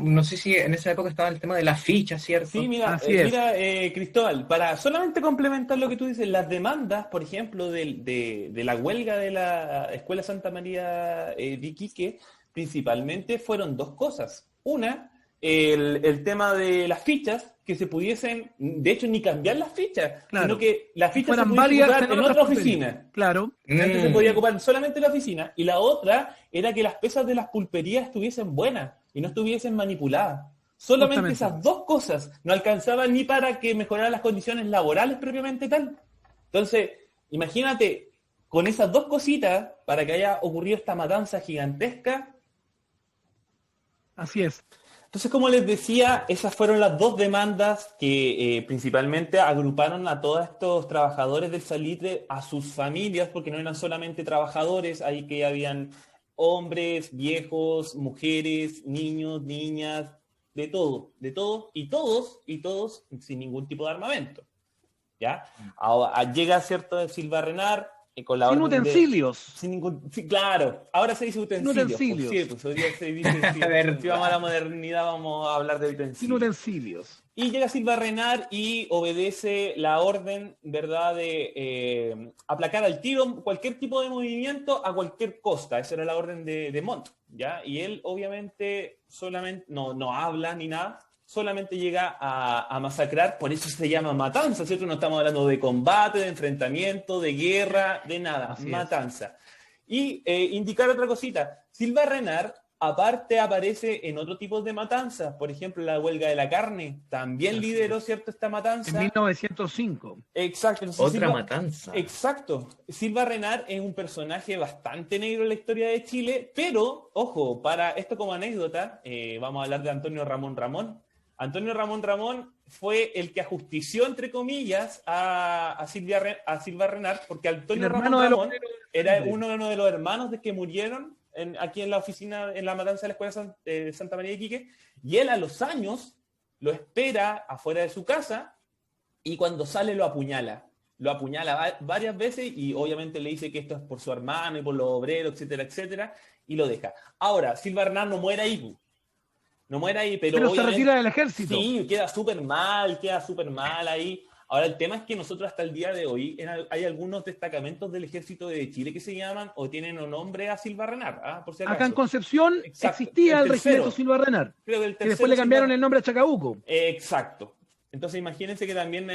No sé si en esa época estaba el tema de las fichas, ¿cierto? Sí, mira, Así es. Cristóbal, para solamente complementar lo que tú dices, las demandas, por ejemplo, de la huelga de la Escuela Santa María de Iquique, principalmente fueron dos cosas. Una, el tema de las fichas, que se pudiesen, de hecho, ni cambiar las fichas, Claro. sino que las fichas se Fueran pudiesen válidas ocupar en en otras otra pulperías. oficina. Claro. Antes se podía ocupar solamente la oficina. Y la otra era que las pesas de las pulperías estuviesen buenas y no estuviesen manipuladas. Solamente Justamente. esas dos cosas no alcanzaban ni para que mejoraran las condiciones laborales propiamente tal. Entonces, imagínate, con esas dos cositas, para que haya ocurrido esta matanza gigantesca. Así es. Entonces, como les decía, esas fueron las dos demandas que principalmente agruparon a todos estos trabajadores del salitre, a sus familias, porque no eran solamente trabajadores, ahí que habían hombres, viejos, mujeres, niños, niñas, de todo, y todos sin ningún tipo de armamento. ¿Ya? Ahora, llega, ¿cierto?, Silva Renar, con la Sin orden utensilios. sin ningún, sí, claro, ahora se dice utensilios. utensilios. Sí, pues hoy día se dice, Verdad. si vamos a la modernidad vamos a hablar de Sin utensilios. utensilios. Y llega Silva Renar y obedece la orden, ¿verdad?, de aplacar al tiro cualquier tipo de movimiento a cualquier costa. Esa era la orden de Montt, ¿ya? Y él obviamente solamente no habla ni nada, solamente llega a masacrar, por eso se llama matanza, ¿cierto? No estamos hablando de combate, de enfrentamiento, de guerra, de nada, Así es. matanza. Y indicar otra cosita, Silva Renar aparte aparece en otro tipo de matanzas, por ejemplo la huelga de la carne, también Así lideró, es. ¿cierto?, esta En matanza. 1905. Exacto. Entonces, Otra matanza. Exacto. Silva Renar es un personaje bastante negro en la historia de Chile, pero, ojo, para esto como anécdota, vamos a hablar de Antonio Ramón Ramón. Antonio Ramón Ramón fue el que ajustició, entre comillas, a Silva Renar, porque Antonio El Ramón hermano de los Ramón primeros era grandes. uno de los hermanos de que murieron aquí en la oficina, en la matanza de la Escuela Santa María de Iquique, y él a los años lo espera afuera de su casa y cuando sale lo apuñala. Lo apuñala varias veces y obviamente le dice que esto es por su hermano y por los obreros, etcétera, etcétera, y lo deja. Ahora, Silva Renar no muere ahí. No muere ahí, pero Pero se obviamente retira del ejército. sí, queda súper mal ahí. Ahora, el tema es que nosotros hasta el día de hoy hay algunos destacamentos del Ejército de Chile que se llaman o tienen un nombre a Silva Renar, por si acaso. Acá en Concepción Exacto. existía el tercero, regimiento Silva Renar, creo que el que después le cambiaron el nombre a Chacabuco. Exacto. Entonces imagínense que también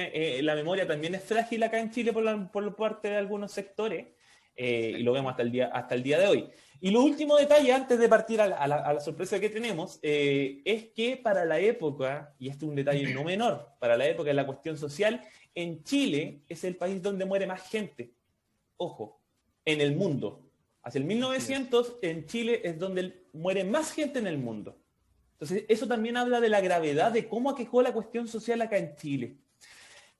la memoria también es frágil acá en Chile por parte de algunos sectores, y lo vemos hasta el día de hoy. Y lo último detalle, antes de partir a la sorpresa que tenemos, es que para la época, y este es un detalle no menor, para la época de la cuestión social, en Chile es el país donde muere más gente, ojo, en el mundo. Hacia el 1900, en Chile es donde muere más gente en el mundo. Entonces, eso también habla de la gravedad de cómo aquejó la cuestión social acá en Chile.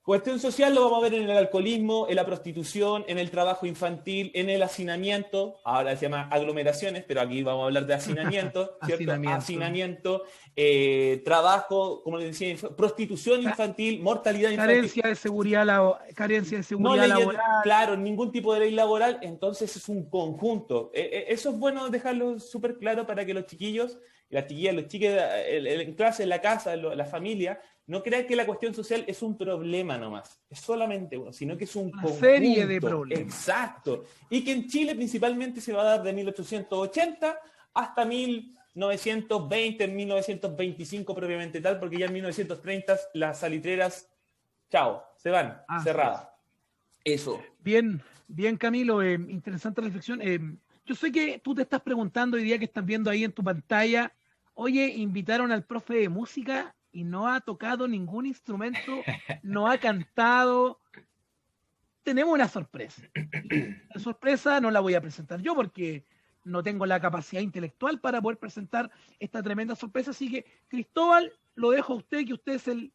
Cuestión social lo vamos a ver en el alcoholismo, en la prostitución, en el trabajo infantil, en el hacinamiento, ahora se llama aglomeraciones, pero aquí vamos a hablar de hacinamiento, ¿cierto? Hacinamiento, trabajo, como les decía, prostitución infantil, mortalidad infantil. Carencia de seguridad laboral. Claro, ningún tipo de ley laboral, entonces es un conjunto. Eso es bueno dejarlo súper claro para que los chiquillos, las chiquillas, los chiques en clase, en la casa, en la familia, no crean que la cuestión social es un problema nomás, es solamente uno, sino que es un conjunto. Serie de problemas. Exacto. Y que en Chile principalmente se va a dar de 1880 hasta 1920, 1925 propiamente tal, porque ya en 1930 las salitreras, chao, se van, cerradas. Eso. Bien, bien Camilo, interesante reflexión. Yo sé que tú te estás preguntando hoy día que estás viendo ahí en tu pantalla, oye, invitaron al profe de música y no ha tocado ningún instrumento, no ha cantado. Tenemos una sorpresa. La sorpresa no la voy a presentar yo porque no tengo la capacidad intelectual para poder presentar esta tremenda sorpresa. Así que, Cristóbal, lo dejo a usted, que usted es el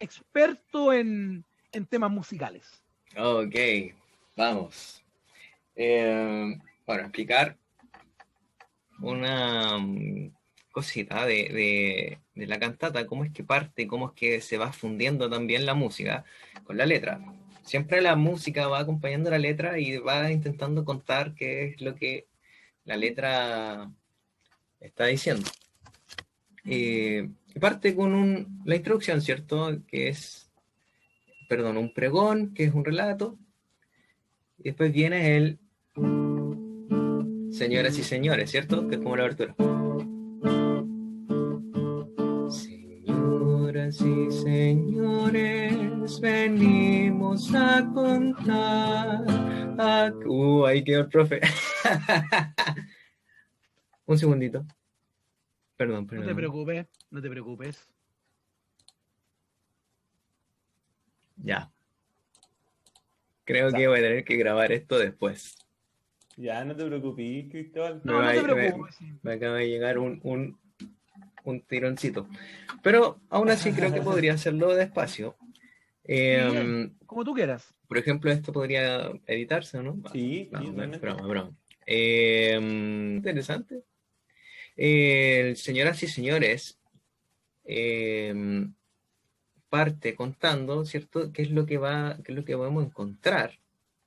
experto en temas musicales. Ok, vamos. Bueno, explicar una cosita de la cantata, cómo es que parte, cómo es que se va fundiendo también la música con la letra. Siempre la música va acompañando la letra y va intentando contar qué es lo que la letra está diciendo. Parte con la introducción, ¿cierto? Que es, un pregón, que es un relato. Y después viene el señoras y señores, ¿cierto? Que es como la abertura. Señoras y señores, venimos a contar. Ahí quedó el profe. Un segundito. Perdón. No te preocupes, no te preocupes. Ya. Creo que voy a tener que grabar esto después. Ya, no te preocupes, Cristóbal. No te preocupes. Me acaba de llegar un tironcito. Pero aún así creo que podría hacerlo despacio. Como tú quieras. Por ejemplo, esto podría editarse, ¿no? Sí, no, realmente. Broma. Interesante. Señoras y señores, parte contando, ¿cierto? ¿Qué es lo que podemos encontrar?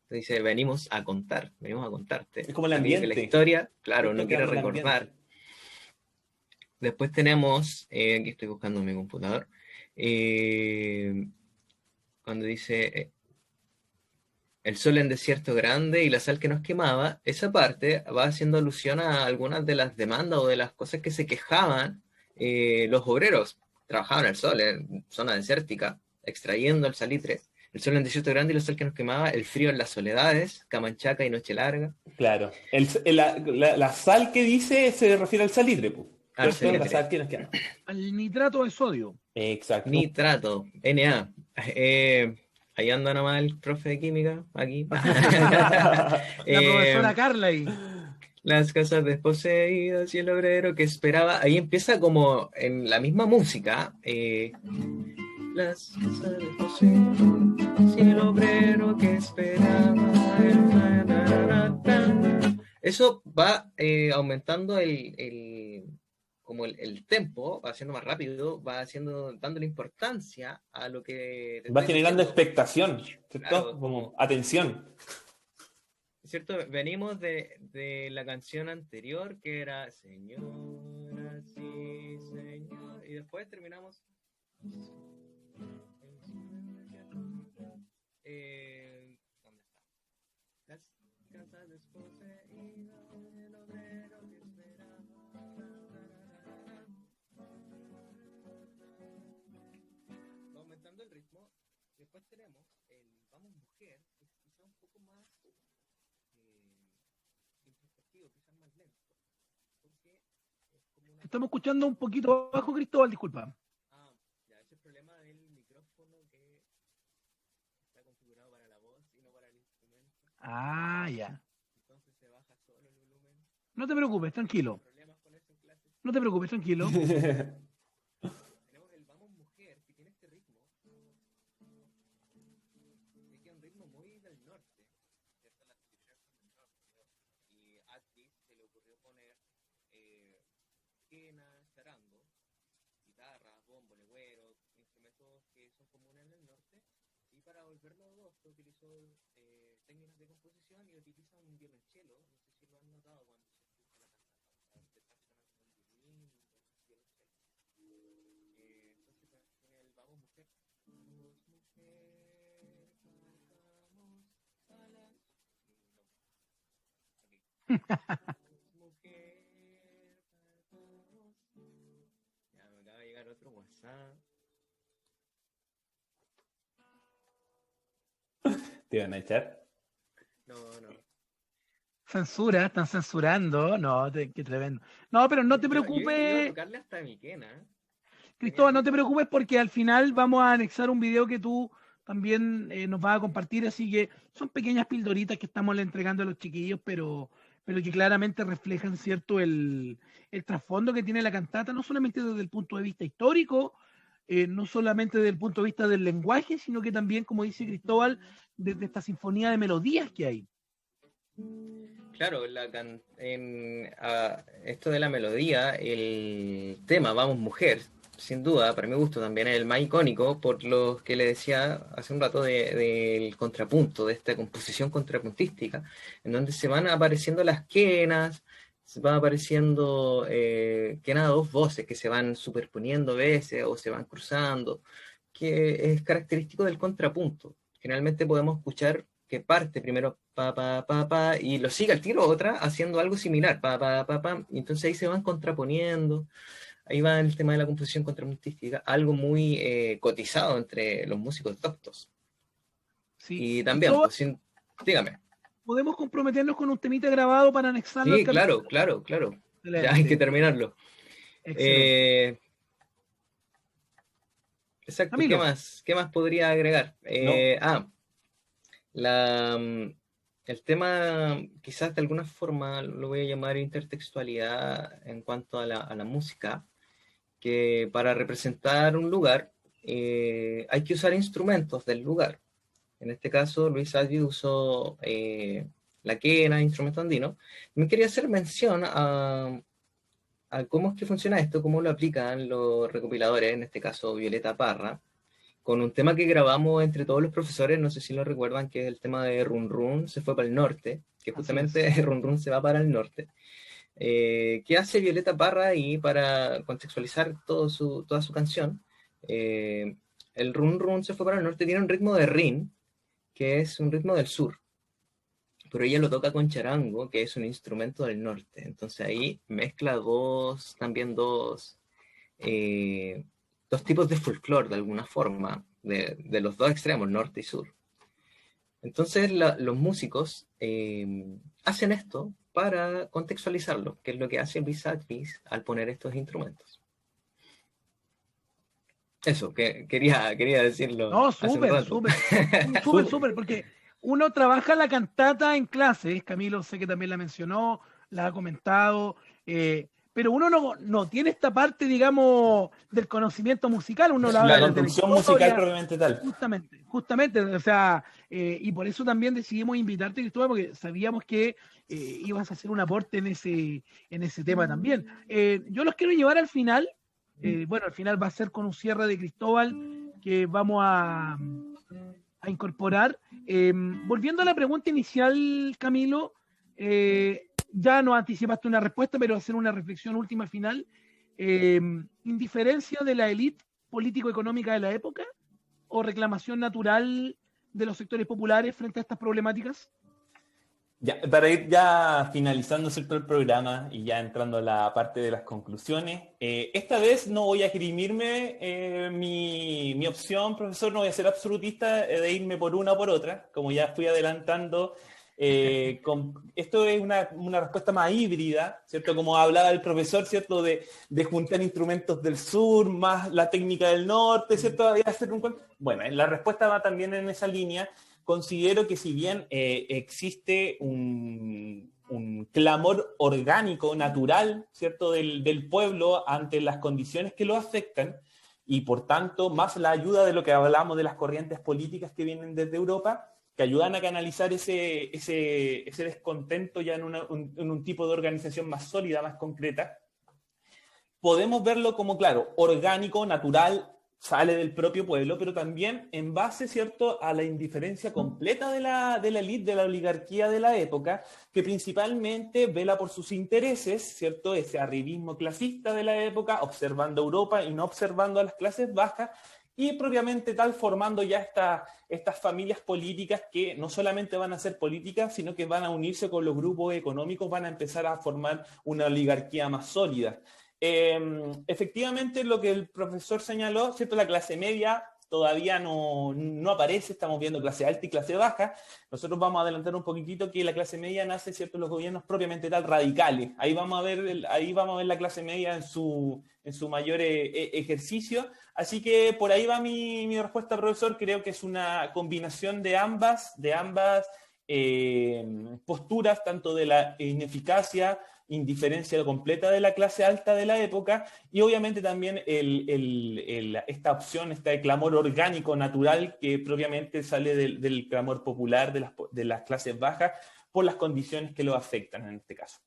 Dice, venimos a contarte. Es como el ambiente. La historia, claro, no quiere recordar. Después tenemos, aquí estoy buscando mi computador, cuando dice el sol en desierto grande y la sal que nos quemaba, esa parte va haciendo alusión a algunas de las demandas o de las cosas que se quejaban los obreros. Trabajaban el sol en zona desértica, extrayendo el salitre. El sol en desierto grande y la sal que nos quemaba, el frío en las soledades, Camanchaca y Noche Larga. Claro. La sal que dice se refiere al salitre, pues. Al salitre. La sal que nos quema. Al nitrato de sodio. Exacto. Nitrato, Na. Ahí anda nomás el profe de química, aquí. La profesora Carla ahí. Las casas desposeídas y el obrero que esperaba. Ahí empieza como en la misma música. Las casas desposeídas y el obrero que esperaba. Eso va aumentando como el tempo, va siendo más rápido, va dándole importancia a lo que... Va generando expectación, ¿cierto? Claro, como atención. ¿Cierto? Venimos de la canción anterior que era Señoras y Señores, y después terminamos... Aumentando el ritmo. Después tenemos el Vamos Mujer, que es quizá un poco más introspectivo, quizás más lento, porque es como una... Estamos escuchando un poquito bajo, Cristóbal, disculpa. Ah, ya, ese es el problema del micrófono que está configurado para la voz y no para el instrumento. Ah, ya. Entonces se baja solo el volumen. No te preocupes, tranquilo. Problemas con eso en clase. No te preocupes, tranquilo. Tenemos el Vamos Mujer, que tiene este ritmo. Es que es un ritmo muy del norte, ¿cierto? Las tradiciones son del norte, ¿no? Y a Atkins se le ocurrió poner quena, charango, guitarra, bombo, legüero, instrumentos que son comunes en el norte. Y para volverlo agosto utilizó técnicas de composición y utiliza un violonchelo. No sé si lo han notado cuando se escucha la cantata. Está sonando un violín, un violonchelo. Entonces tiene el Vamos Mujer. Vamos mujer, partamos a las... No. Vamos mujer, partamos. Ya me acaba de llegar otro WhatsApp. ¿Te van a echar? No. Censura, están censurando. No, qué tremendo. No, pero no te Yo iba a preocupes, tocarle hasta mi quena. Cristóbal, no te preocupes porque al final vamos a anexar un video que tú también nos vas a compartir, así que son pequeñas pildoritas que estamos entregando a los chiquillos, pero que claramente reflejan, ¿cierto?, el trasfondo que tiene la cantata, no solamente desde el punto de vista histórico, no solamente desde el punto de vista del lenguaje, sino que también, como dice Cristóbal, desde esta sinfonía de melodías que hay. Claro, esto de la melodía, el tema Vamos Mujer, sin duda, para mi gusto también es el más icónico, por lo que le decía hace un rato del contrapunto, de esta composición contrapuntística, en donde se van apareciendo las quenas, se van apareciendo quenas a dos voces que se van superponiendo a veces o se van cruzando, que es característico del contrapunto. Generalmente podemos escuchar que parte primero pa, pa, pa, pa, y lo sigue al tiro otra haciendo algo similar, pa, pa, pa, pa, y entonces ahí se van contraponiendo. Ahí va el tema de la composición contrapuntística, algo muy cotizado entre los músicos doctos. Sí. Y también, pues, dígame. ¿Podemos comprometernos con un temita grabado para anexarlo Sí, al capítulo? claro. Excelente. Ya hay que terminarlo. Exacto, Camilo. ¿Qué más podría agregar? El tema, quizás de alguna forma lo voy a llamar intertextualidad en cuanto a la música, que para representar un lugar hay que usar instrumentos del lugar. En este caso, Luis Albi usó la quena, instrumento andino. Me quería hacer mención a cómo es que funciona esto, cómo lo aplican los recopiladores, en este caso Violeta Parra, con un tema que grabamos entre todos los profesores, no sé si lo recuerdan, que es el tema de Run Run, se fue para el norte, que justamente Run Run se va para el norte. ¿Qué hace Violeta Parra? Y para contextualizar toda su canción, el Run Run se fue para el norte, tiene un ritmo de rin, que es un ritmo del sur, pero ella lo toca con charango, que es un instrumento del norte. Entonces ahí mezcla dos tipos de folclore de alguna forma, de los dos extremos, norte y sur. Entonces los músicos hacen esto para contextualizarlo, que es lo que hace Luis Atkins al poner estos instrumentos. Eso, que quería decirlo. No, súper, porque uno trabaja la cantata en clases, Camilo sé que también la mencionó, la ha comentado, pero uno no tiene esta parte, digamos, del conocimiento musical, uno la construcción musical propiamente tal. Justamente, o sea, y por eso también decidimos invitarte, Cristóbal, porque sabíamos que ibas a hacer un aporte en ese tema también. Yo los quiero llevar al final. Al final va a ser con un cierre de Cristóbal que vamos a incorporar. Volviendo a la pregunta inicial, Camilo, ya nos anticipaste una respuesta, pero hacer una reflexión última final. ¿Indiferencia de la élite político-económica de la época o reclamación natural de los sectores populares frente a estas problemáticas? Ya, para ir ya finalizando, ¿cierto?, el programa y ya entrando a la parte de las conclusiones, esta vez no voy a esgrimirme mi opción, profesor, no voy a ser absolutista de irme por una o por otra, como ya fui adelantando. Esto es una respuesta más híbrida, ¿cierto? Como hablaba el profesor, ¿cierto? De juntar instrumentos del sur, más la técnica del norte, ¿cierto? De hacer bueno, la respuesta va también en esa línea. Considero que si bien existe un clamor orgánico, natural, ¿cierto?, del pueblo ante las condiciones que lo afectan, y por tanto, más la ayuda de lo que hablamos de las corrientes políticas que vienen desde Europa, que ayudan a canalizar ese descontento ya en un tipo de organización más sólida, más concreta, podemos verlo como, claro, orgánico, natural, sale del propio pueblo, pero también en base, ¿cierto?, a la indiferencia completa de la élite, de la oligarquía de la época, que principalmente vela por sus intereses, ¿cierto?, ese arribismo clasista de la época, observando Europa y no observando a las clases bajas, y propiamente tal formando ya estas familias políticas que no solamente van a ser políticas, sino que van a unirse con los grupos económicos, van a empezar a formar una oligarquía más sólida. Efectivamente, lo que el profesor señaló, ¿cierto?, la clase media todavía no aparece, estamos viendo clase alta y clase baja. Nosotros vamos a adelantar un poquitito que la clase media nace, ¿cierto?, los gobiernos propiamente tal radicales. Ahí vamos a ver la clase media en su mayor ejercicio. Así que por ahí va mi respuesta, profesor. Creo que es una combinación de ambas posturas, tanto de la ineficacia, indiferencia completa de la clase alta de la época, y obviamente también esta opción, este clamor orgánico, natural, que propiamente sale del clamor popular de las clases bajas por las condiciones que lo afectan en este caso.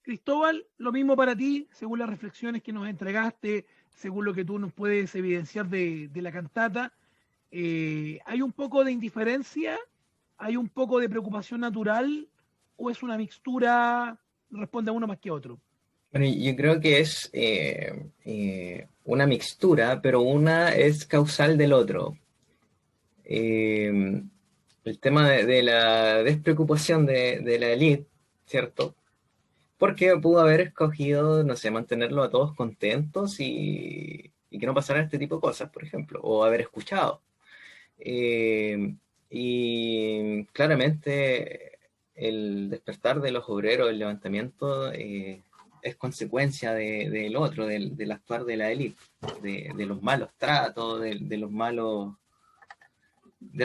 Cristóbal, lo mismo para ti, según las reflexiones que nos entregaste, según lo que tú nos puedes evidenciar de la cantata. ¿Hay un poco de indiferencia? ¿Hay un poco de preocupación natural? ¿O es una mixtura? Responde a uno más que a otro. Bueno, yo creo que es una mixtura, pero una es causal del otro. El tema de la despreocupación de la élite, ¿cierto? Porque pudo haber escogido, no sé, mantenerlo a todos contentos y que no pasaran este tipo de cosas, por ejemplo, o haber escuchado. Y claramente el despertar de los obreros, el levantamiento, es consecuencia del otro, del actuar de la élite, de los malos tratos, de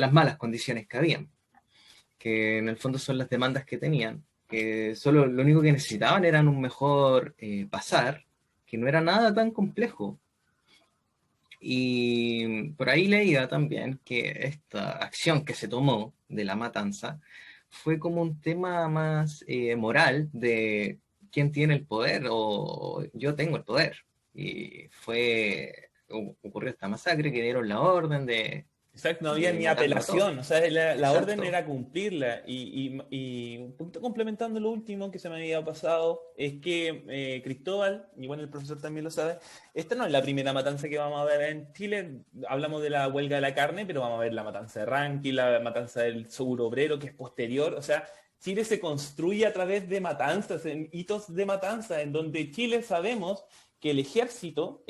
las malas condiciones que habían, que en el fondo son las demandas que tenían, que solo lo único que necesitaban era un mejor pasar, que no era nada tan complejo. Y por ahí leía también que esta acción que se tomó de la matanza fue como un tema más moral de quién tiene el poder o yo tengo el poder. Y ocurrió esta masacre que dieron la orden de... Exacto, no había ni apelación, o sea, la orden era cumplirla. Y un poquito complementando lo último que se me había pasado, es que Cristóbal, y bueno, el profesor también lo sabe, esta no es la primera matanza que vamos a ver en Chile. Hablamos de la huelga de la carne, pero vamos a ver la matanza de Ranqui, la matanza del seguro obrero, que es posterior. O sea, Chile se construye a través de matanzas, en hitos de matanza, en donde Chile sabemos que el ejército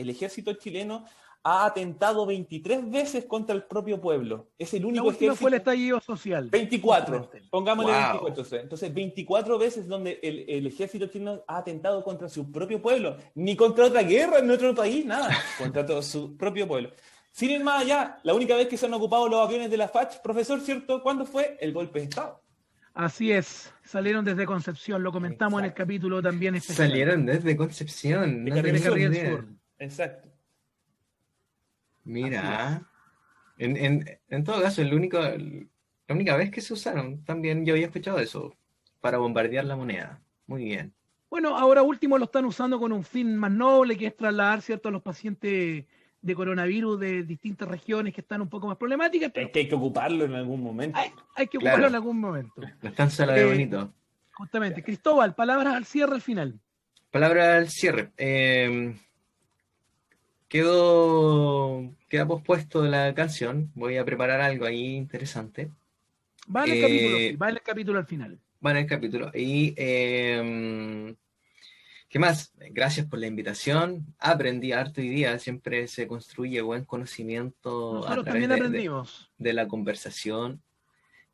chileno ha atentado 23 veces contra el propio pueblo. Es el único ejército. Fue el estallido social. 24, pongámosle wow. 24. Entonces, 24 veces donde el ejército chileno ha atentado contra su propio pueblo. Ni contra otra guerra en otro país, nada. Contra todo su propio pueblo. Sin ir más allá, la única vez que se han ocupado los aviones de la FACH, profesor, ¿cierto? ¿Cuándo fue? El golpe de Estado. Así es, salieron desde Concepción, lo comentamos en el capítulo también especial. Salieron desde Concepción, no del Sur. Exacto. Mira, en todo caso, la única vez que se usaron, también yo había escuchado eso, para bombardear la moneda. Muy bien. Bueno, ahora último lo están usando con un fin más noble, que es trasladar, ¿cierto?, a los pacientes de coronavirus de distintas regiones que están un poco más problemáticas. Pero es que hay que ocuparlo en algún momento. Hay que ocuparlo en algún momento. La estancia de bonito. Justamente. Cristóbal, palabras al cierre, al final. Palabras al cierre. Queda pospuesto la canción. Voy a preparar algo ahí interesante. Va en el capítulo, sí, va en el capítulo al final. Va en el capítulo. Y ¿qué más? Gracias por la invitación. Aprendí harto hoy día. Siempre se construye buen conocimiento a Nosotros través también aprendimos. de la conversación,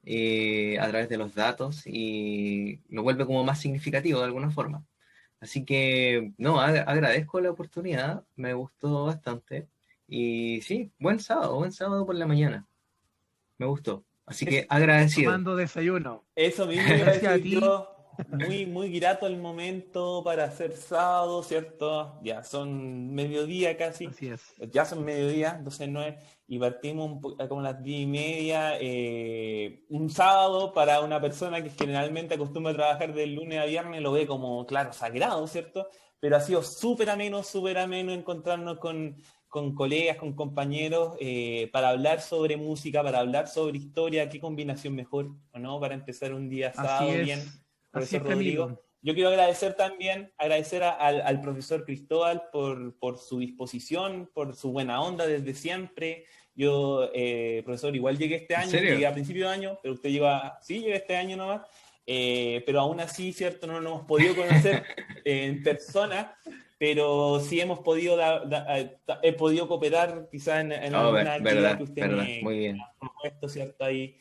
a través de los datos, y lo vuelve como más significativo de alguna forma. Así que, no, agradezco la oportunidad, me gustó bastante. Y sí, buen sábado por la mañana. Me gustó. Así que agradecido. Tomando desayuno. Eso mismo iba a Gracias a decir ti. yo. Muy, muy grato el momento para hacer sábado, ¿cierto? Ya son mediodía casi. Así es. Ya son mediodía, entonces no es. Y partimos como las 10:30. Un sábado para una persona que generalmente acostumbra a trabajar de lunes a viernes lo ve como, claro, sagrado, ¿cierto? Pero ha sido súper ameno encontrarnos con colegas, con compañeros, para hablar sobre música, para hablar sobre historia, qué combinación mejor, ¿o no? Para empezar un día Así sábado bien, es. Así profesor es, Camilo. Rodrigo. Yo quiero agradecer también, al profesor Cristóbal por su disposición, por su buena onda desde siempre. Yo, profesor, igual llegué este ¿En año, llegué serio? a principio de año, pero usted sí, llegué este año nomás. Pero aún así, ¿cierto? No nos hemos podido conocer en persona, pero sí hemos podido he podido cooperar quizás en Oh, alguna actividad que verdad, usted verdad. me Muy bien. ha propuesto, ¿cierto? Ahí.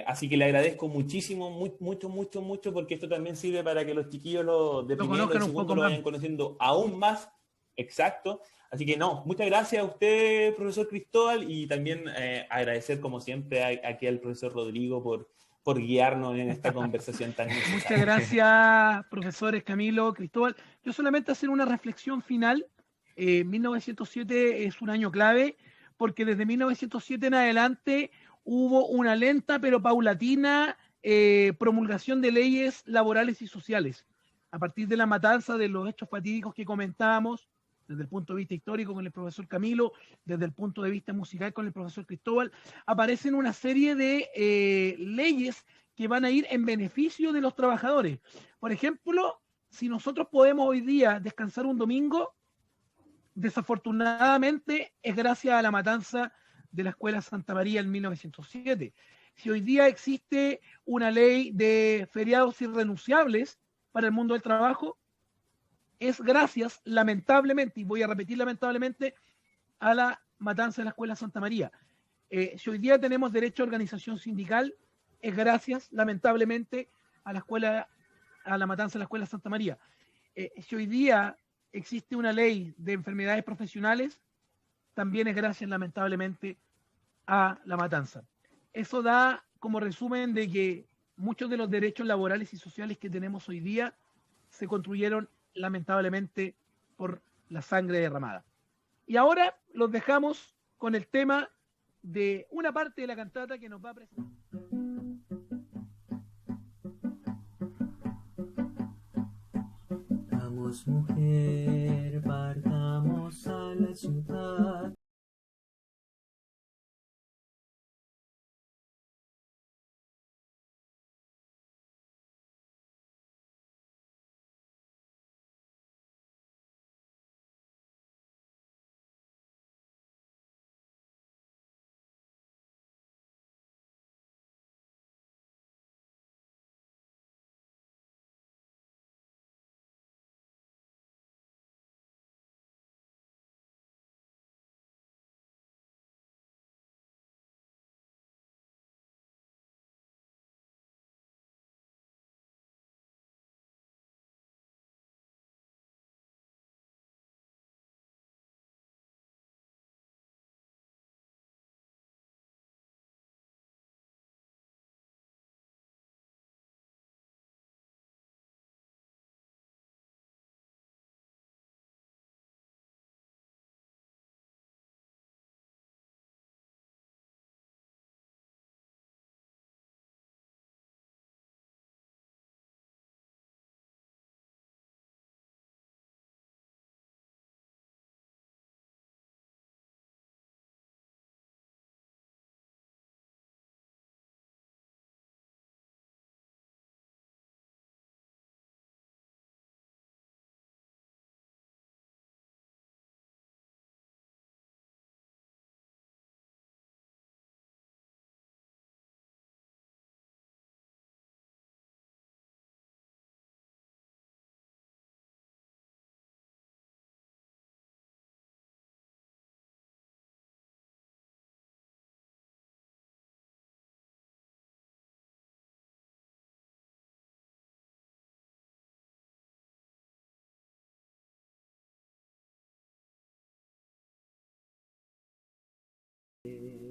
Así que le agradezco muchísimo, mucho, porque esto también sirve para que los chiquillos de Lo primero, de conozcan un segundo poco lo más. vayan conociendo aún más. Exacto. Así que no, muchas gracias a usted, profesor Cristóbal, y también agradecer como siempre aquí al profesor Rodrigo por guiarnos en esta conversación tan Muchas necesaria. gracias, profesores Camilo, Cristóbal. Yo solamente hacer una reflexión final. 1907 es un año clave porque desde 1907 en adelante hubo una lenta pero paulatina promulgación de leyes laborales y sociales. A partir de la matanza de los hechos fatídicos que comentábamos, desde el punto de vista histórico con el profesor Camilo, desde el punto de vista musical con el profesor Cristóbal, aparecen una serie de leyes que van a ir en beneficio de los trabajadores. Por ejemplo, si nosotros podemos hoy día descansar un domingo, desafortunadamente es gracias a la matanza de la Escuela Santa María en 1907. Si hoy día existe una ley de feriados irrenunciables para el mundo del trabajo, es gracias, lamentablemente, y voy a repetir lamentablemente, a la matanza de la Escuela Santa María. Si hoy día tenemos derecho a organización sindical, es gracias, lamentablemente, a la matanza de la Escuela Santa María. Si hoy día existe una ley de enfermedades profesionales, también es gracias, lamentablemente, a la matanza. Eso da como resumen de que muchos de los derechos laborales y sociales que tenemos hoy día se construyeron, lamentablemente, por la sangre derramada. Y ahora los dejamos con el tema de una parte de la cantata que nos va a presentar. Vamos, mujer, partamos a la ciudad. Te